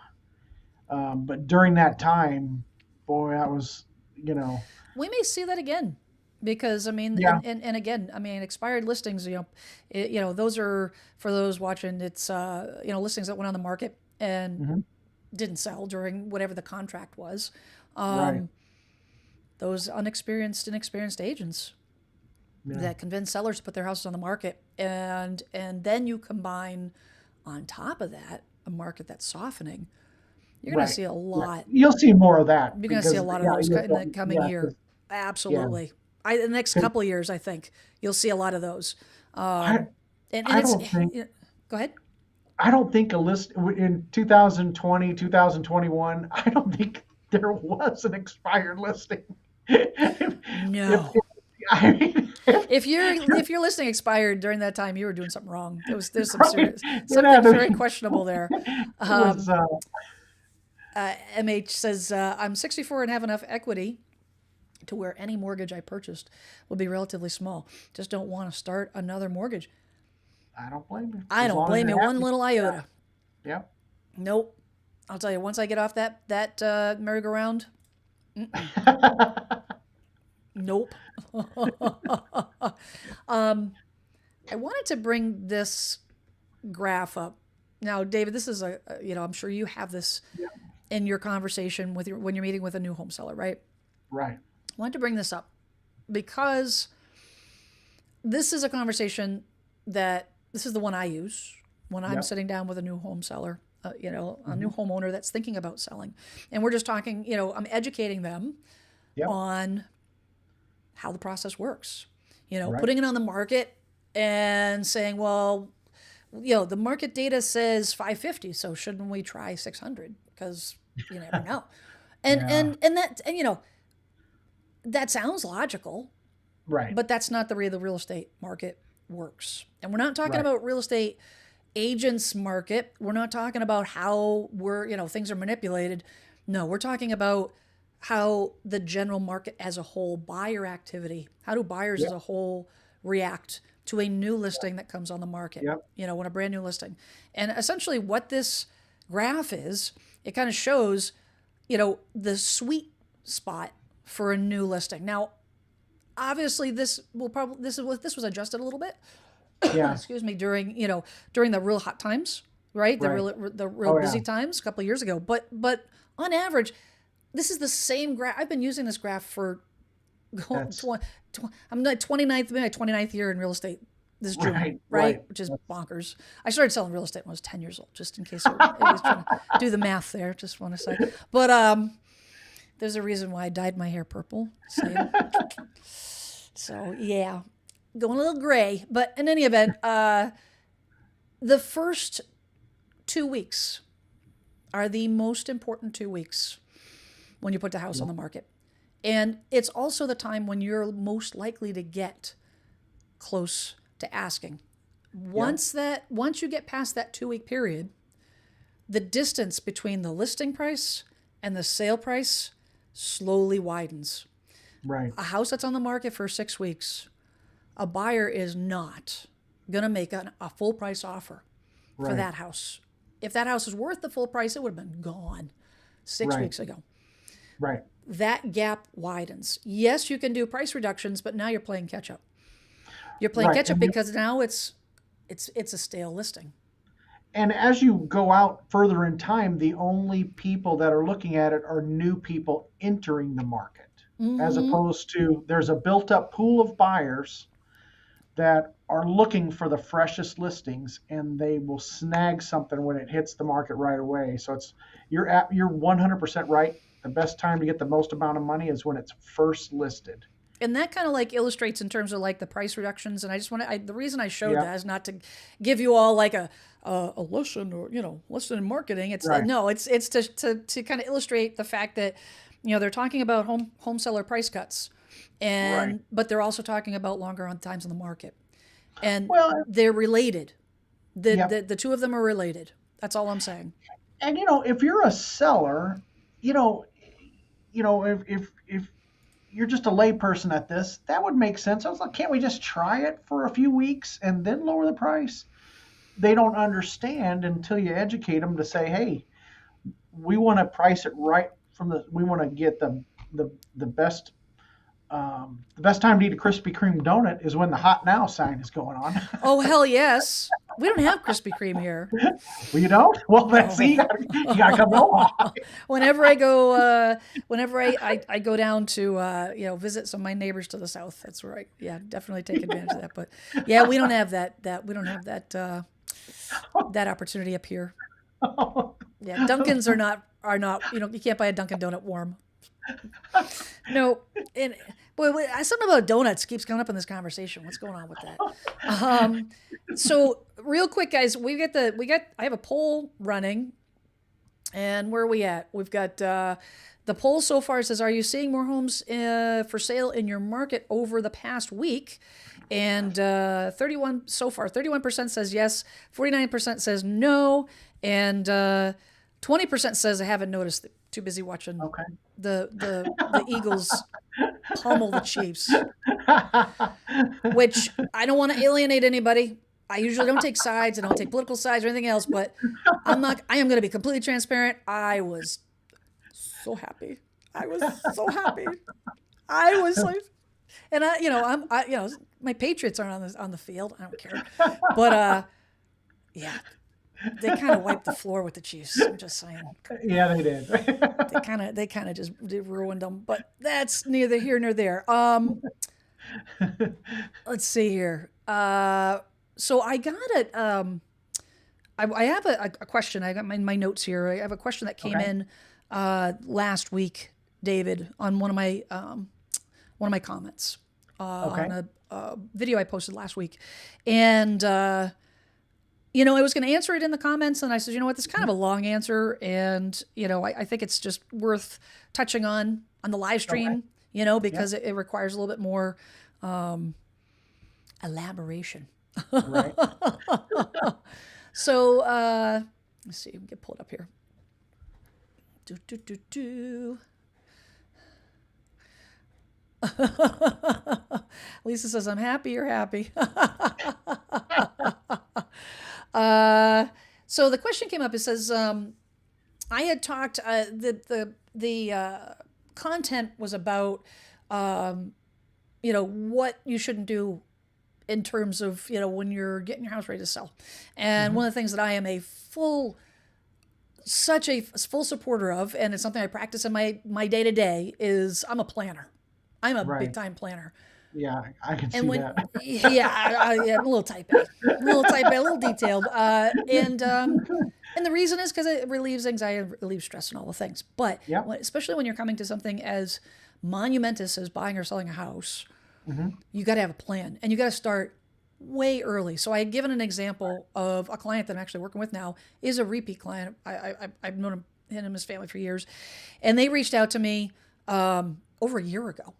But during that time, boy, that was, We may see that again, because and again, expired listings, those are, for those watching, it's listings that went on the market and didn't sell during whatever the contract was. Right. Those inexperienced agents that convince sellers to put their houses on the market, and then you combine on top of that a market that's softening. You're going to see a lot. You'll see more of that. You're going to see a lot of those in the coming year. Absolutely. The next couple of years, I think you'll see a lot of those. Go ahead. I don't think in 2020, 2021, I don't think there was an expired listing. No. If your listing expired during that time, you were doing something wrong. There's something very questionable there. MH says, I'm 64 and have enough equity to where any mortgage I purchased will be relatively small. Just don't want to start another mortgage. I don't blame you. I don't blame you one little iota. Yeah. Nope. I'll tell you, once I get off that merry-go-round, nope. I wanted to bring this graph up. Now, David, this is I'm sure you have this in your conversation when you're meeting with a new home seller, right? Right. I wanted to bring this up because this is a conversation this is the one I use when I'm sitting down with a new home seller, a new homeowner that's thinking about selling. And we're just talking, I'm educating them on how the process works, putting it on the market and saying, well, the market data says 550, so shouldn't we try 600? Because you never know. And that sounds logical, right? But that's not the way the real estate market works. And we're not talking about real estate agents market. We're not talking about how things are manipulated. No, we're talking about how the general market as a whole, buyer activity, how do buyers as a whole react to a new listing that comes on the market, when a brand new listing. And essentially what this graph is, it kind of shows, the sweet spot for a new listing. Now, obviously this was adjusted a little bit. Excuse me, during the real hot times, right? The real busy times a couple of years ago. But on average, this is the same graph. I've been using this graph for I'm like 29th year in real estate this June, right? Which is bonkers. I started selling real estate when I was 10 years old, just in case I was trying to do the math there. Just want to say, but there's a reason why I dyed my hair purple. So yeah, going a little gray. But in any event, the first 2 weeks are the most important 2 weeks when you put the house on the market. And it's also the time when you're most likely to get close to asking. Once you get past that 2-week period, the distance between the listing price and the sale price slowly widens. Right. A house that's on the market for 6 weeks, a buyer is not going to make a full price offer for that house. If that house is worth the full price, it would have been gone 6 weeks ago. Right. That gap widens. Yes, you can do price reductions, but now you're playing catch up. You're playing catch up because now it's a stale listing. And as you go out further in time, the only people that are looking at it are new people entering the market, as opposed to there's a built-up pool of buyers that are looking for the freshest listings, and they will snag something when it hits the market right away. So you're 100% right. The best time to get the most amount of money is when it's first listed. And that kind of like illustrates in terms of like the price reductions. And I just want to, the reason I showed that is not to give you all like a lesson or, lesson in marketing. It's no, it's to kind of illustrate the fact that, they're talking about home seller price cuts but they're also talking about longer on times on the market, and they're related. The two of them are related. That's all I'm saying. And, if you're a seller, if you're just a layperson at this, that would make sense. I was like, can't we just try it for a few weeks and then lower the price? They don't understand until you educate them to say, hey, we want to price it right we want to get the best the best time to eat a Krispy Kreme donut is when the hot now sign is going on. Oh, hell yes. We don't have Krispy Kreme here. Well, you don't? Well, see, you gotta come over. Whenever I go, I go down to, visit some of my neighbors to the south. That's where definitely take advantage of that. But yeah, we don't have that we don't have that opportunity up here. Yeah, Dunkins are not, you can't buy a Dunkin' Donut warm. No, and boy, something about donuts keeps coming up in this conversation. What's going on with that? So real quick, guys, I have a poll running, and where are we at? We've got the poll so far says, are you seeing more homes for sale in your market over the past week? And 31% says yes, 49% says no, and 20% says I haven't noticed. Too busy watching the Eagles pummel the Chiefs, which I don't want to alienate anybody. I usually don't take sides. I don't take political sides or anything else, but I am going to be completely transparent. I was so happy. I was like, and my Patriots aren't on the field. I don't care, but they kind of wiped the floor with the Chiefs. I'm just saying. Yeah, they did. they kind of just ruined them, but that's neither here nor there. Let's see here. So I got it. I have a question. I got my notes here. I have a question that came in last week, David, on one of my comments on a video I posted last week, and I was going to answer it in the comments, and I said, you know what, this is kind of a long answer, and I think it's just worth touching on the live stream, because it requires a little bit more elaboration. Right. So let's see, we can get pulled up here. Lisa says, I'm happy you're happy. So the question came up. It says, I had talked, the content was about, what you shouldn't do in terms of, when you're getting your house ready to sell. And one of the things that I am such a full supporter of, and it's something I practice in my day to day, is I'm a planner. I'm a big time planner. Yeah, I can see that. I'm a little type A, a little detailed. And the reason is because it relieves anxiety, relieves stress, and all the things. But especially when you're coming to something as monumentous as buying or selling a house, you got to have a plan, and you got to start way early. So I had given an example of a client that I'm actually working with now is a repeat client. I've known him and his family for years, and they reached out to me over a year ago.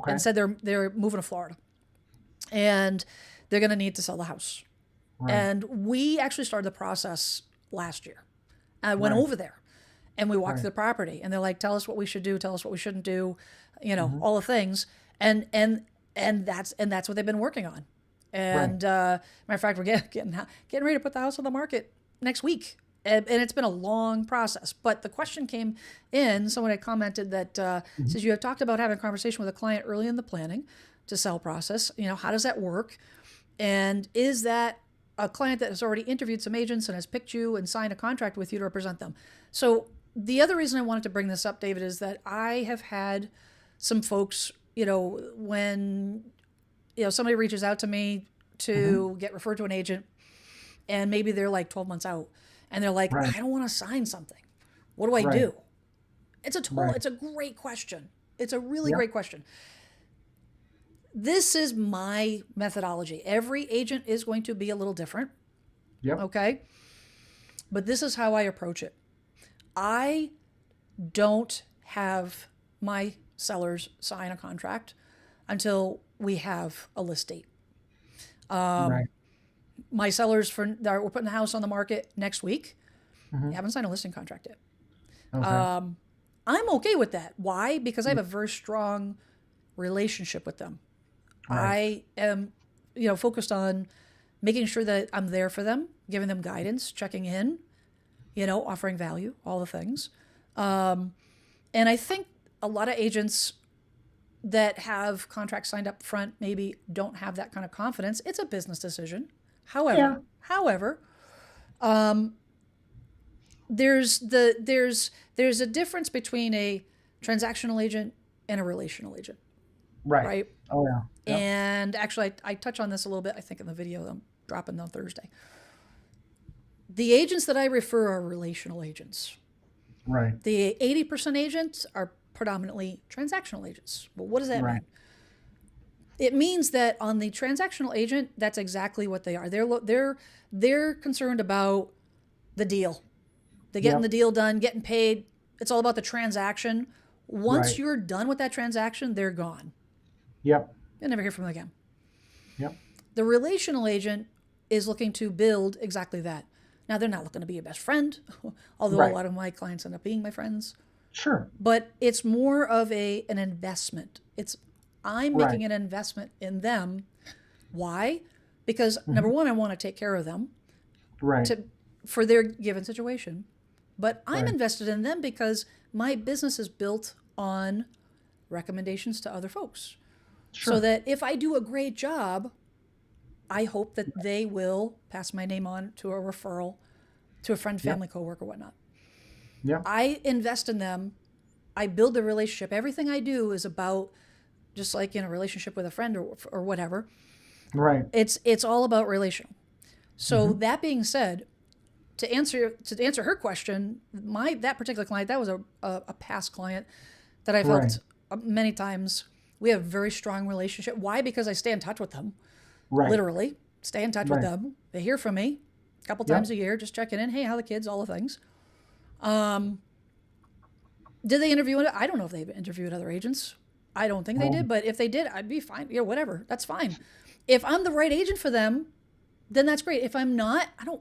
And said they're moving to Florida. and they're going to need to sell the house. Right. And we actually started the process last year. I went Right. over there and we walked Right. through the property, and they're like, tell us what we should do, tell us what we shouldn't do, Mm-hmm. all the things. And that's what they've been working on. Right. And matter of fact, we're getting ready to put the house on the market next week. And it's been a long process. But the question came in. Someone had commented that Mm-hmm. says you have talked about having a conversation with a client early in the planning to sell process. How does that work? And is that a client that has already interviewed some agents and has picked you and signed a contract with you to represent them? So the other reason I wanted to bring this up, David, is that I have had some folks, when somebody reaches out to me Mm-hmm. to get referred to an agent, and maybe they're like 12 months out, and they're like, Right. I don't want to sign something. What do I Right. do? Right. It's a great question. It's a really Yep. great question. This is my methodology. Every agent is going to be a little different, Yep. okay? But this is how I approach it. I don't have my sellers sign a contract until we have a list date. Right. My sellers we're putting the house on the market next week. Mm-hmm. Haven't signed a listing contract yet. Okay. I'm okay with that. Why? Because I have a very strong relationship with them. Right. I am, focused on making sure that I'm there for them, giving them guidance, checking in, offering value, all the things. And I think a lot of agents that have contracts signed up front maybe don't have that kind of confidence. It's a business decision. However, Yeah. however, there's a difference between a transactional agent and a relational agent, Right. right? Oh yeah. Yep. And actually, I touch on this a little bit, I think, in the video I'm dropping on Thursday. The agents that I refer are relational agents. Right. The 80% agents are predominantly transactional agents. But what does that Right. mean? It means that on the transactional agent, that's exactly what they are. They're concerned about the deal. They're getting Yep. the deal done, getting paid. It's all about the transaction. Once Right. you're done with that transaction, they're gone. Yep. You'll never hear from them again. Yep. The relational agent is looking to build exactly that. Now, they're not looking to be your best friend, although a Right. lot of my clients end up being my friends. Sure. But it's more of an investment. I'm Right. making an investment in them. Why? Because Mm-hmm. number one, I want to take care of them Right. for their given situation. But I'm Right. invested in them because my business is built on recommendations to other folks. Sure. So that if I do a great job, I hope that they will pass my name on to a referral to a friend, family, coworker, whatnot. Yep. I invest in them. I build the relationship. Everything I do is about, just like in a relationship with a friend or whatever. Right. It's all about relational. So that being said, to answer her question, that particular client, that was a past client that I've helped many times. We have a very strong relationship. Why? Because I stay in touch with them. Right. Literally stay in touch with Right. them. They hear from me a couple Yep. times a year, just checking in. Hey, how are the kids? All the things. Did they interview it? I don't know if they've interviewed other agents. I don't think they did, but if they did, I'd be fine. Yeah, whatever. That's fine. If I'm the right agent for them, then that's great. If I'm not, I don't,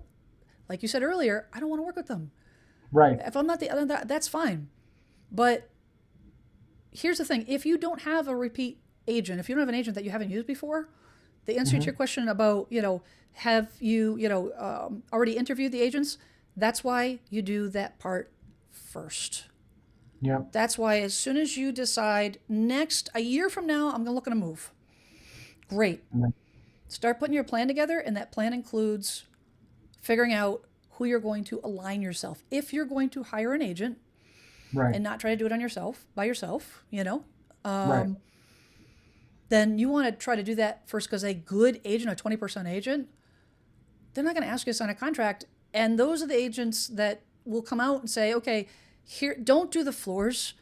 like you said earlier, I don't want to work with them. Right. If I'm not the other, that's fine. But here's the thing. If you don't have a repeat agent, if you don't have an agent that you haven't used before, the answer to your question about, have you, already interviewed the agents? That's why you do that part first. Yep. That's why as soon as you decide a year from now, I'm going to look at a move. Great. Right. Start putting your plan together, and that plan includes figuring out who you're going to align yourself. If you're going to hire an agent Right. and not try to do it by yourself, Right. then you want to try to do that first, because a good agent, a 20% agent, they're not going to ask you to sign a contract. And those are the agents that will come out and say, okay, here, don't do the floors.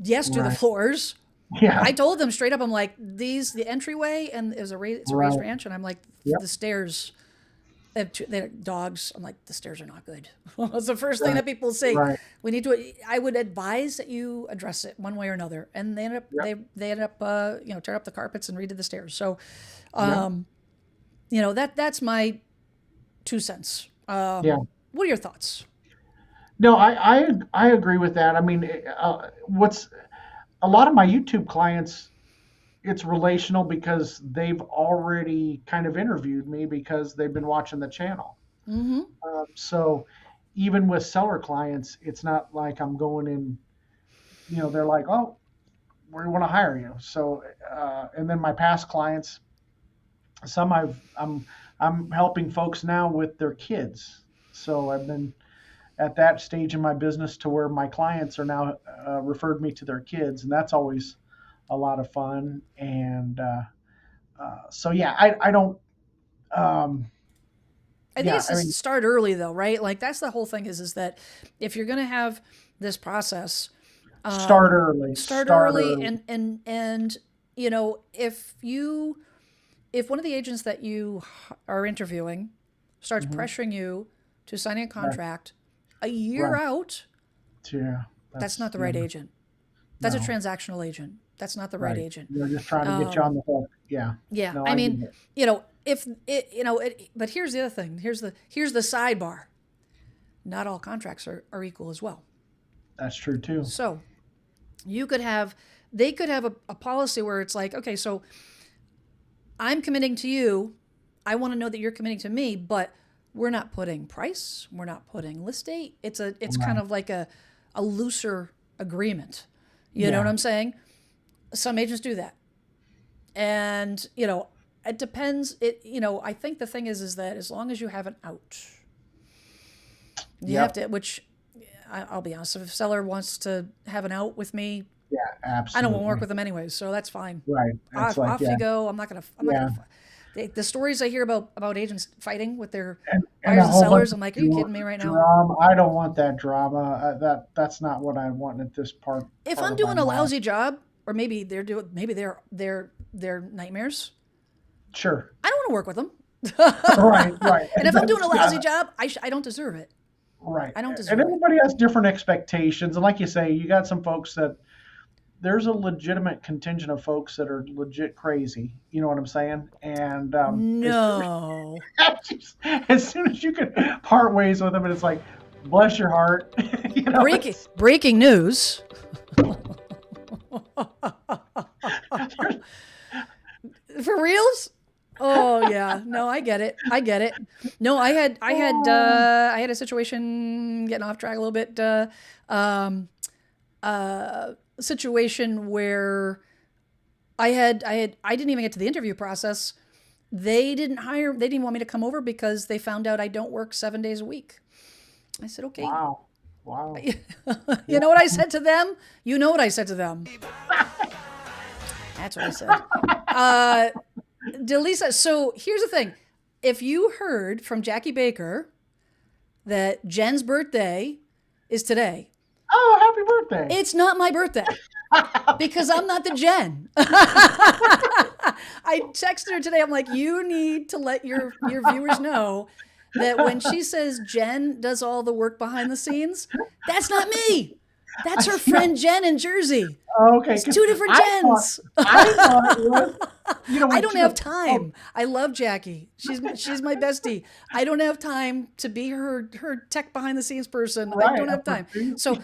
Yes, do the Right. floors. Yeah. I told them straight up, I'm like, the entryway, and it's a raised Right. ranch, and I'm like, Yep. the stairs, they have dogs. I'm like, the stairs are not good. That's the first thing that people say. Right. We need to. I would advise that you address it one way or another. And they end up they end up tear up the carpets and redid the stairs. So, that's my 2 cents. Yeah. What are your thoughts? No, I agree with that. I mean, what's a lot of my YouTube clients, it's relational because they've already kind of interviewed me because they've been watching the channel. Mm-hmm. So even with seller clients, it's not like I'm going in, they're like, oh, we want to hire you. So, and then my past clients, some I'm helping folks now with their kids. So I've been at that stage in my business to where my clients are now referred me to their kids, and that's always a lot of fun. And so yeah, I don't. I think it's start early though, right? Like that's the whole thing is that if you're going to have this process, start early. Start early. And if one of the agents that you are interviewing starts pressuring you to signing a contract a year out, that's not the right agent. That's a transactional agent. That's not the right agent. They're just trying to get you on the hook. Yeah. Yeah. No, I mean, if it, but here's the other thing. Here's the sidebar. Not all contracts are equal as well. That's true too. So they could have a policy where it's like, okay, so I'm committing to you. I want to know that you're committing to me, but we're not putting price. We're not putting list date. It's kind of like a looser agreement. You know what I'm saying? Some agents do that. And, it depends. I think the thing is that as long as you have an out, you have to, which I'll be honest, if a seller wants to have an out with me, absolutely. I don't want to work with them anyways, so that's fine. Right. Off you go. I'm not going to. The stories I hear about agents fighting with their buyers and sellers, I'm like, are you kidding me right now? I don't want that drama. That's not what I want at this part. If I'm doing a lousy job, or maybe they're nightmares. Sure. I don't want to work with them. Right. And if I'm doing a lousy job, I don't deserve it. Right. I don't deserve it. And everybody has different expectations. And like you say, you got some folks that there's a legitimate contingent of folks that are legit crazy. You know what I'm saying? And no. As soon as you can part ways with them, and it's like, bless your heart. Breaking news. For reals? Oh yeah. No, I get it. No, I had a situation, getting off track a little bit, situation where I didn't even get to the interview process. They didn't want me to come over because they found out I don't work 7 days a week. I said, okay. Wow. You know what I said to them? You know what I said to them. That's what I said. Delisa, so here's the thing. If you heard from Jackie Baker that Jen's birthday is today. Oh, happy birthday. It's not my birthday because I'm not the Jen. I texted her today. I'm like, you need to let your viewers know that when she says Jen does all the work behind the scenes, that's not me. That's her friend Jen in Jersey. Oh, okay. It's two different Jens. I thought it was, I don't have time. I love Jackie. She's my bestie. I don't have time to be her tech behind the scenes person. Right. I don't have time. So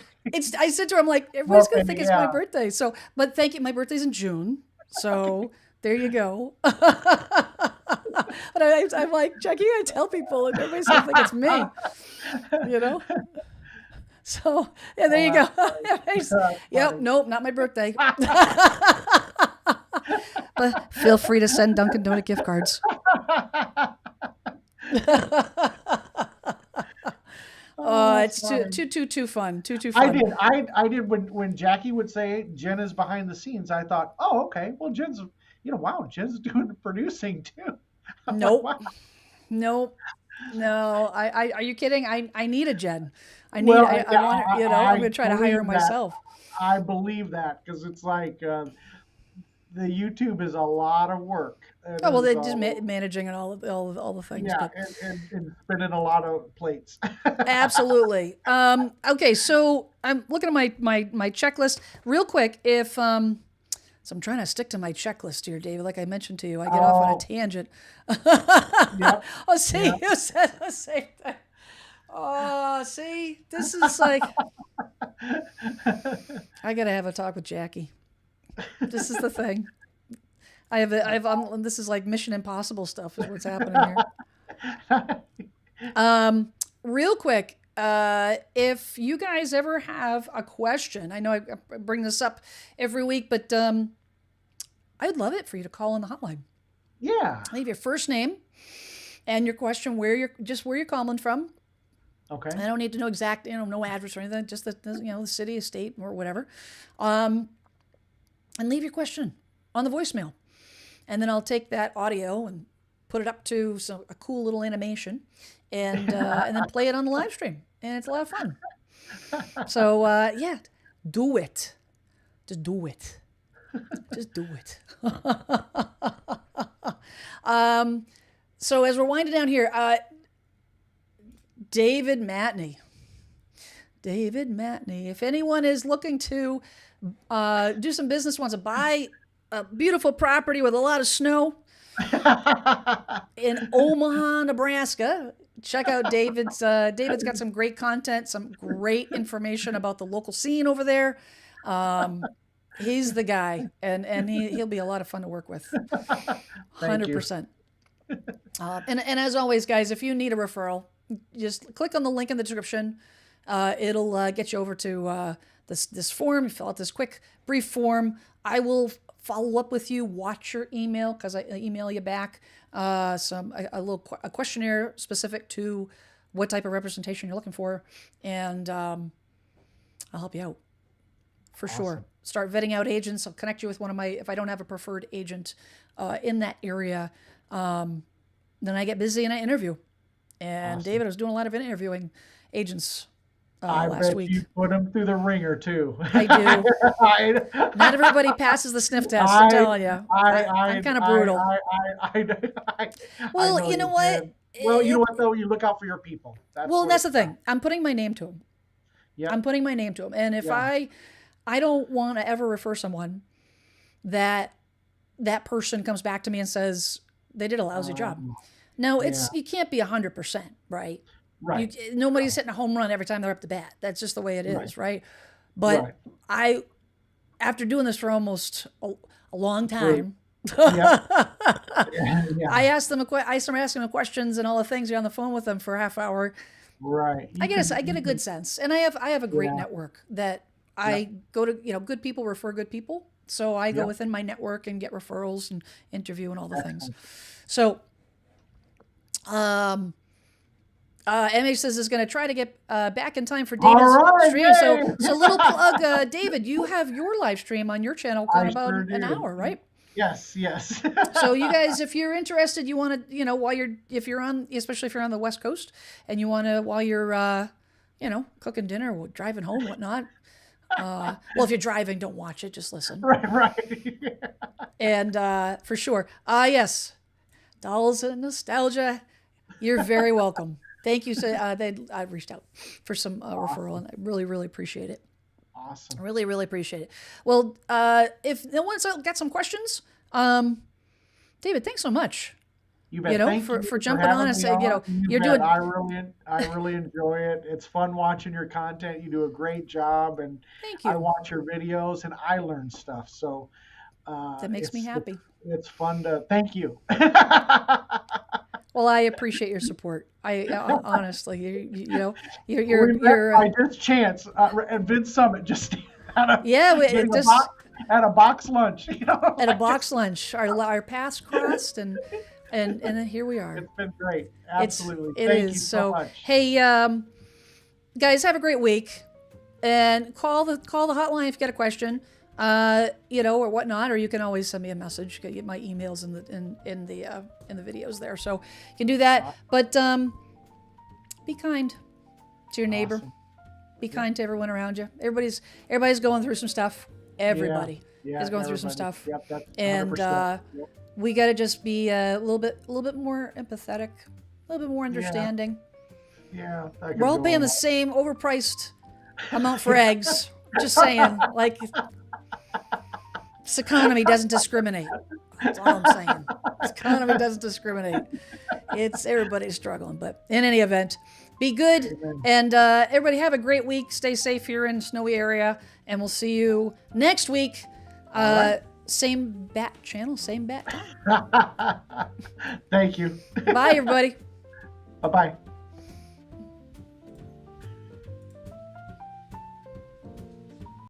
I said to her, I'm like, everybody's gonna think it's my birthday. So, but thank you. My birthday's in June. So there you go. But I'm like, Jackie, I tell people, and everybody's gonna think it's me. So yeah, there you go. Yep, nope, not my birthday. But feel free to send Dunkin' Donut gift cards. Oh, it's too fun. Too fun. I did when Jackie would say Jen is behind the scenes. I thought, oh, okay. Well, Jen's Jen's doing the producing too. Nope. Like, wow. Nope. No. Are you kidding? I need a Jen. I want I'm going to try to hire her myself. I believe that because it's like the YouTube is a lot of work. It Oh well, is they're just managing and all the things, yeah, but and spinning a lot of plates. absolutely. Okay, so I'm looking at my checklist real quick. If so I'm trying to stick to my checklist here, David. Like I mentioned to you, I get off on a Oh, tangent. yep, Oh, see, yep. you said the same thing. Oh, see, this is like I gotta have a talk with Jackie. This is the thing. This is like Mission Impossible stuff is what's happening here. Real quick, if you guys ever have a question, I know I bring this up every week, but I'd love it for you to call in the hotline. Yeah. Leave your first name and your question, where you're calling from. Okay. I don't need to know exact, no address or anything, just the city, state, or whatever. And leave your question on the voicemail. And then I'll take that audio and put it up to a cool little animation and then play it on the live stream. And it's a lot of fun. So, yeah, do it. Just do it. Just do it. So as we're winding down here, David Matney. If anyone is looking to do some business, wants to buy a beautiful property with a lot of snow in Omaha, Nebraska, check out David's. David's got some great content, some great information about the local scene over there. He's the guy, and he'll be a lot of fun to work with. 100%. And as always, guys, if you need a referral, just click on the link in the description. It'll get you over to this form. You fill out this quick, brief form. I will follow up with you. Watch your email because I email you back a questionnaire specific to what type of representation you're looking for, and I'll help you out for sure. Start vetting out agents. I'll connect you with one of my. If I don't have a preferred agent in that area, then I get busy and I interview. And David, I was doing a lot of interviewing agents last week. You put them through the ringer too. I do. Not everybody passes the sniff test. I'm telling you. I'm kind of brutal. Well, you know what? Well, you know what though? You look out for your people. That's the thing. I'm putting my name to them. Yeah. I'm putting my name to them. And if I don't want to ever refer someone that person comes back to me and says they did a lousy job. Now you can't be 100%, right? Right. Nobody's hitting a home run every time they're up to bat. That's just the way it is, right? But after doing this for almost a long time, I asked them I started asking them questions and all the things. You're on the phone with them for a half hour. Right. I get a good sense, and I have a great network that I go to. Good people refer good people, so I go within my network and get referrals and interview and all the things. So, MH says is going to try to get back in time for David's stream. So little plug, David, you have your live stream on your channel in about an hour, right? Yes. So you guys, if you're interested, you want to, especially if you're on the West Coast and you want to, while you're, cooking dinner or driving home, whatnot. Well, if you're driving, don't watch it, just listen. Right. And for sure. Yes. Dolls and nostalgia. You're very welcome. Thank you. So I reached out for some referral, and I really, really appreciate it. Awesome. Really, really appreciate it. Well, if no one's got some questions, David, thanks so much. You bet. For jumping on and saying, you're doing. I really enjoy it. It's fun watching your content. You do a great job, and thank you. I watch your videos and I learn stuff. So that makes me happy. It's fun to. Thank you. Well, I appreciate your support. I honestly, you're I just chance at Vince Summit just at a box lunch. At a box lunch, our paths crossed, and then here we are. It's been great. Absolutely. Thank you so much. Hey, guys, have a great week, and call the hotline if you got a question. Or whatnot, or you can always send me a message. You get my emails in the videos there, so you can do that. But be kind to your neighbor. Be kind to everyone around you. Everybody's going through some stuff. Everybody. Yeah, is going through some everybody. stuff, Yep, that's and 100%. Yep. we got to just be a little bit more empathetic, a little bit more Yeah, understanding. yeah, that could We're all go paying a the lot. same overpriced amount for eggs. Just saying, like, this economy doesn't discriminate. That's all I'm saying. This economy doesn't discriminate. It's everybody's struggling. But in any event, be good. Amen. And everybody have a great week. Stay safe here in snowy area. And we'll see you next week. All right. Same bat channel, same bat time. Thank you. Bye, everybody. Bye-bye.